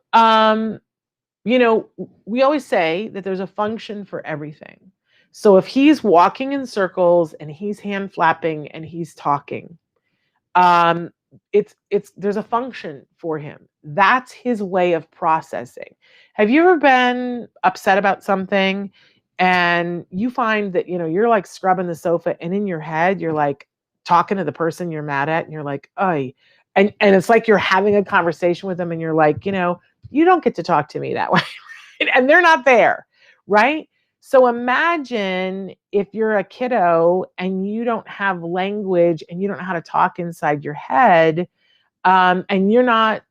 we always say that there's a function for everything. So if he's walking in circles and he's hand flapping and he's talking, there's a function for him. That's his way of processing. Have you ever been upset about something and you find that, you're like scrubbing the sofa and in your head, you're like talking to the person you're mad at and you're like, "Oy." And it's like you're having a conversation with them and you're like, you don't get to talk to me that way. And they're not there, right? So imagine if you're a kiddo and you don't have language and you don't know how to talk inside your head, and you're not,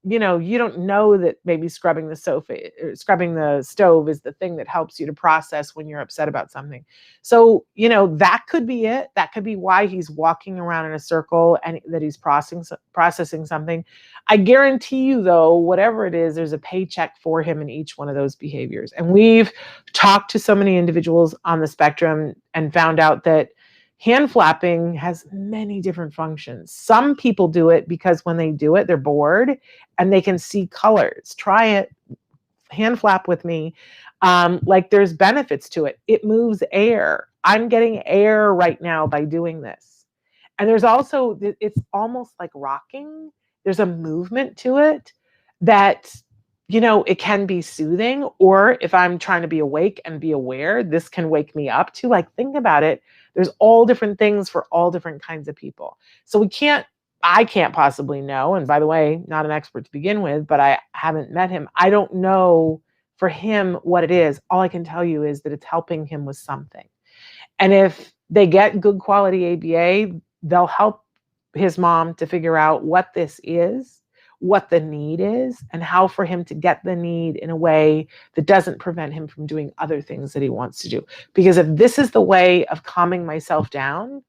you don't know that maybe scrubbing the sofa or scrubbing the stove is the thing that helps you to process when you're upset about something. So, that could be it. That could be why he's walking around in a circle and that he's processing something. I guarantee you, though, whatever it is, there's a paycheck for him in each one of those behaviors. And we've talked to so many individuals on the spectrum and found out that hand flapping has many different functions. Some people do it because when they do it, they're bored and they can see colors. Try it. Hand flap with me. Like there's benefits to it. It moves air. I'm getting air right now by doing this. And there's also, it's almost like rocking. There's a movement to it that, it can be soothing. Or if I'm trying to be awake and be aware, this can wake me up too. Like, think about it. There's all different things for all different kinds of people. So I can't possibly know. And by the way, not an expert to begin with, but I haven't met him. I don't know for him what it is. All I can tell you is that it's helping him with something. And if they get good quality ABA, they'll help his mom to figure out what this is, what the need is, and how for him to get the need in a way that doesn't prevent him from doing other things that he wants to do. Because if this is the way of calming myself down,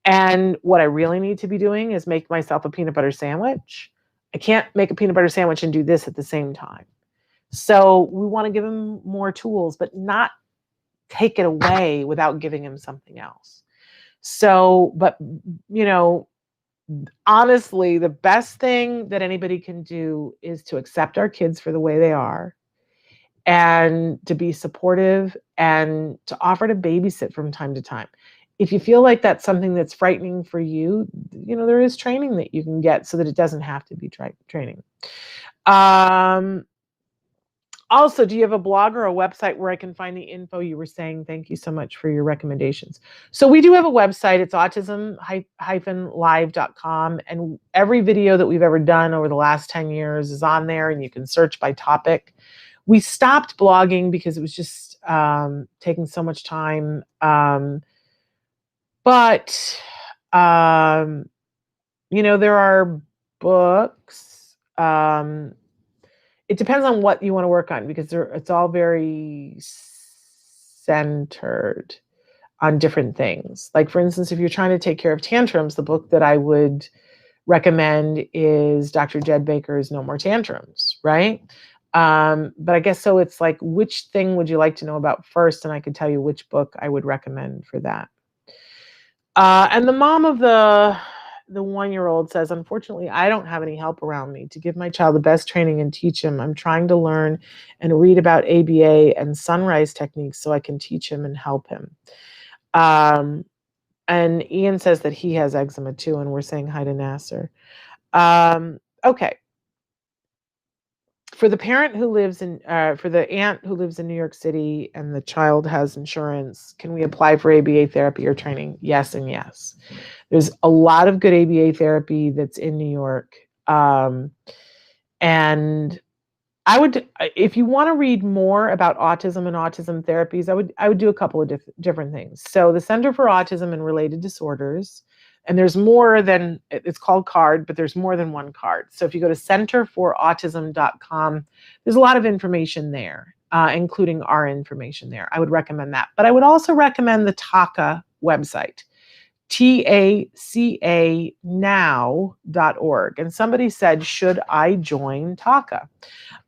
and what I really need to be doing is make myself a peanut butter sandwich, I can't make a peanut butter sandwich and do this at the same time. So we want to give him more tools, but not take it away without giving him something else. So, but, honestly, the best thing that anybody can do is to accept our kids for the way they are and to be supportive and to offer to babysit from time to time. If you feel like that's something that's frightening for you, there is training that you can get so that it doesn't have to be training. Also, do you have a blog or a website where I can find the info? You were saying, thank you so much for your recommendations. So we do have a website. It's autism-live.com. And every video that we've ever done over the last 10 years is on there, and you can search by topic. We stopped blogging because it was just taking so much time. But there are books. It depends on what you want to work on, because it's all very centered on different things. Like, for instance, if you're trying to take care of tantrums, the book that I would recommend is Dr. Jed Baker's No More Tantrums, right? But I guess so it's like, which thing would you like to know about first? And I could tell you which book I would recommend for that. And the mom of the 1-year-old says, unfortunately, I don't have any help around me to give my child the best training and teach him. I'm trying to learn and read about ABA and sunrise techniques so I can teach him and help him. And Ian says that he has eczema too, and we're saying hi to Nasser. Okay. For the parent who lives in, for the aunt who lives in New York City and the child has insurance, can we apply for ABA therapy or training? Yes and yes. There's a lot of good ABA therapy that's in New York. And I would, if you want to read more about autism and autism therapies, I would do a couple of different things. So the Center for Autism and Related Disorders, and there's more than, it's called CARD, but there's more than one CARD. So if you go to centerforautism.com, there's a lot of information there, including our information there. I would recommend that. But I would also recommend the TACA website, TACA now.org. And somebody said, should I join TACA?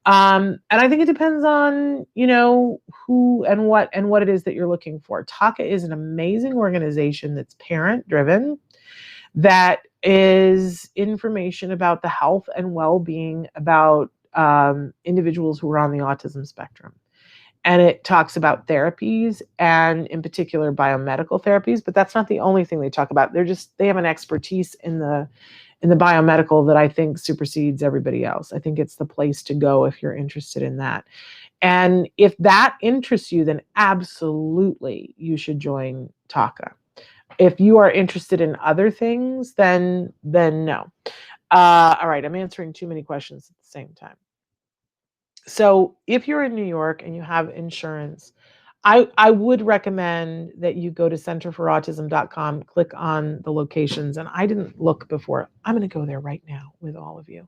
And I think it depends on, who and what it is that you're looking for. TACA is an amazing organization that's parent driven, that is information about the health and well-being about individuals who are on the autism spectrum. And it talks about therapies, and in particular biomedical therapies, but that's not the only thing they talk about. They have an expertise in the biomedical that I think supersedes everybody else. I think it's the place to go if you're interested in that. And if that interests you, then absolutely you should join TACA. If you are interested in other things, then no. All right, I'm answering too many questions at the same time. So if you're in New York and you have insurance, I would recommend that you go to centerforautism.com, click on the locations. And I didn't look before. I'm going to go there right now with all of you.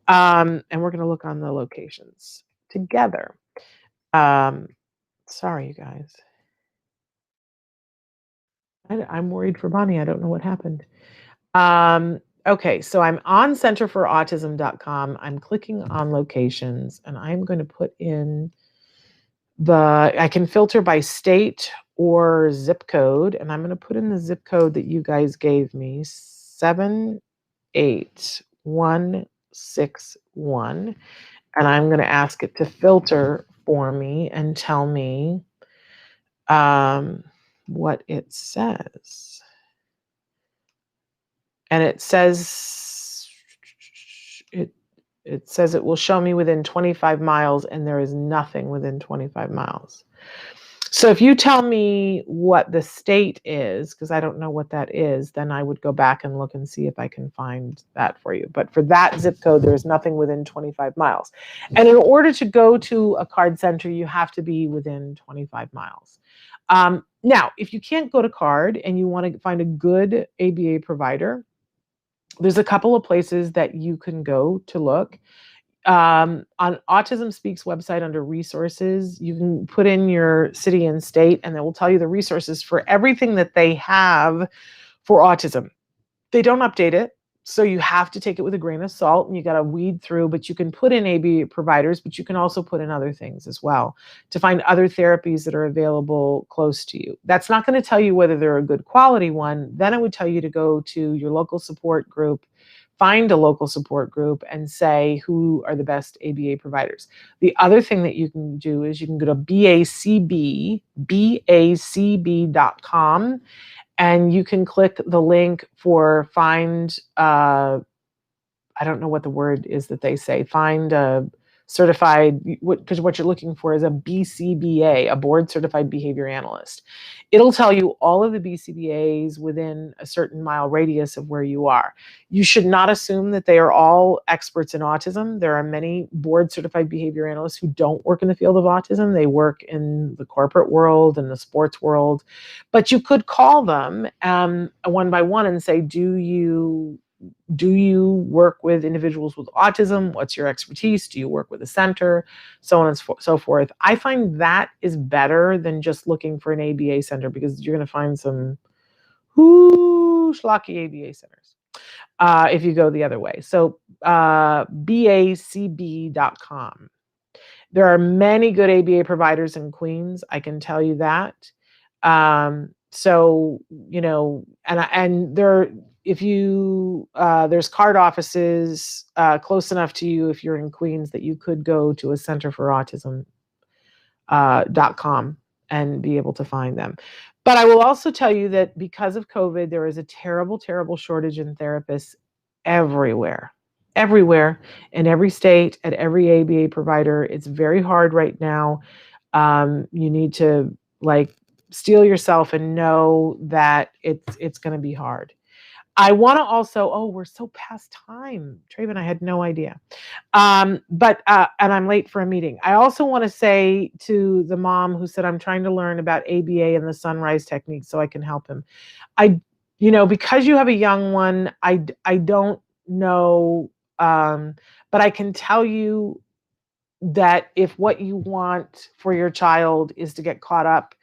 And we're going to look on the locations together. Sorry, you guys. I'm worried for Bonnie. I don't know what happened. Okay, so I'm on centerforautism.com. I'm clicking on locations, and I'm going to put in I can filter by state or zip code, and I'm going to put in the zip code that you guys gave me, 78161, and I'm going to ask it to filter for me and tell me what it says. And it says it says it will show me within 25 miles, and there is nothing within 25 miles. So if you tell me what the state is, because I don't know what that is, then I would go back and look and see if I can find that for you. But for that zip code, there is nothing within 25 miles. And in order to go to a CARD center, you have to be within 25 miles. Now, if you can't go to CARD and you want to find a good ABA provider, there's a couple of places that you can go to look. On Autism Speak's website under resources, you can put in your city and state, and it will tell you the resources for everything that they have for autism. They don't update it, so you have to take it with a grain of salt, and you got to weed through, but you can put in ABA providers, but you can also put in other things as well to find other therapies that are available close to you. That's not going to tell you whether they're a good quality one. Then it would tell you to go to your local support group, find a local support group, and say who are the best ABA providers. The other thing that you can do is you can go to bacb.com, and you can click the link for find, I don't know what the word is that they say, find a certified, because what you're looking for is a BCBA, a board certified behavior analyst. It'll tell you all of the BCBAs within a certain mile radius of where you are. You should not assume that they are all experts in autism. There are many board certified behavior analysts who don't work in the field of autism. They work in the corporate world and the sports world. But you could call them one by one and say, do you work with individuals with autism? What's your expertise? Do you work with a center? So on and so forth. I find that is better than just looking for an ABA center, because you're going to find some schlocky ABA centers if you go the other way. So bacb.com. There are many good ABA providers in Queens. I can tell you that. So, you know, and there, if you, there's card offices close enough to you if you're in Queens that you could go to a Center for Autism.com and be able to find them. But I will also tell you that because of COVID, there is a terrible, terrible shortage in therapists everywhere, in every state, at every ABA provider. It's very hard right now. You need to like steel yourself and know that it's going to be hard. I want to also, oh, we're so past time. Traven, I had no idea. And I'm late for a meeting. I also want to say to the mom who said, I'm trying to learn about ABA and the sunrise technique so I can help him. Because you have a young one, I don't know, but I can tell you that if what you want for your child is to get caught up,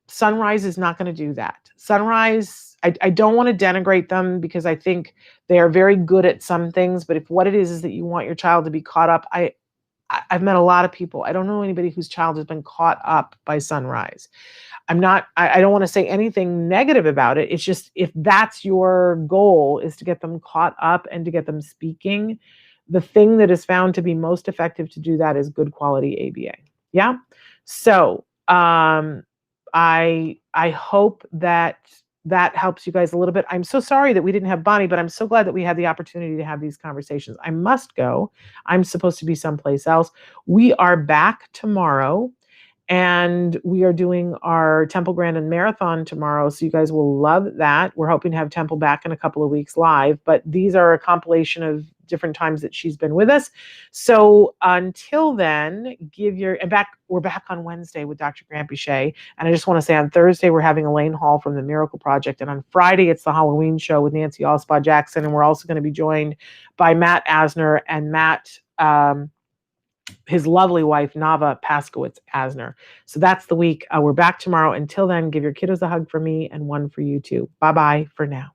Sunrise is not going to do that. Sunrise, I don't want to denigrate them because I think they are very good at some things, but if what it is that you want your child to be caught up, I've met a lot of people. I don't know anybody whose child has been caught up by Sunrise. I don't want to say anything negative about it. It's just, if that's your goal, is to get them caught up and to get them speaking, the thing that is found to be most effective to do that is good quality ABA. Yeah. So, I hope that helps you guys a little bit. I'm so sorry that we didn't have Bonnie, but I'm so glad that we had the opportunity to have these conversations. I must go. I'm supposed to be someplace else. We are back tomorrow, and we are doing our Temple Grandin Marathon tomorrow, so you guys will love that. We're hoping to have Temple back in a couple of weeks live, but these are a compilation of different times that she's been with us. So until then, we're back on Wednesday with Dr. Grant Bichet. And I just want to say on Thursday, we're having Elaine Hall from the Miracle Project. And on Friday, it's the Halloween show with Nancy Allspaw Jackson. And we're also going to be joined by Matt Asner and Matt, his lovely wife, Nava Paskowitz Asner. So that's the week. We're back tomorrow. Until then, give your kiddos a hug for me and one for you too. Bye-bye for now.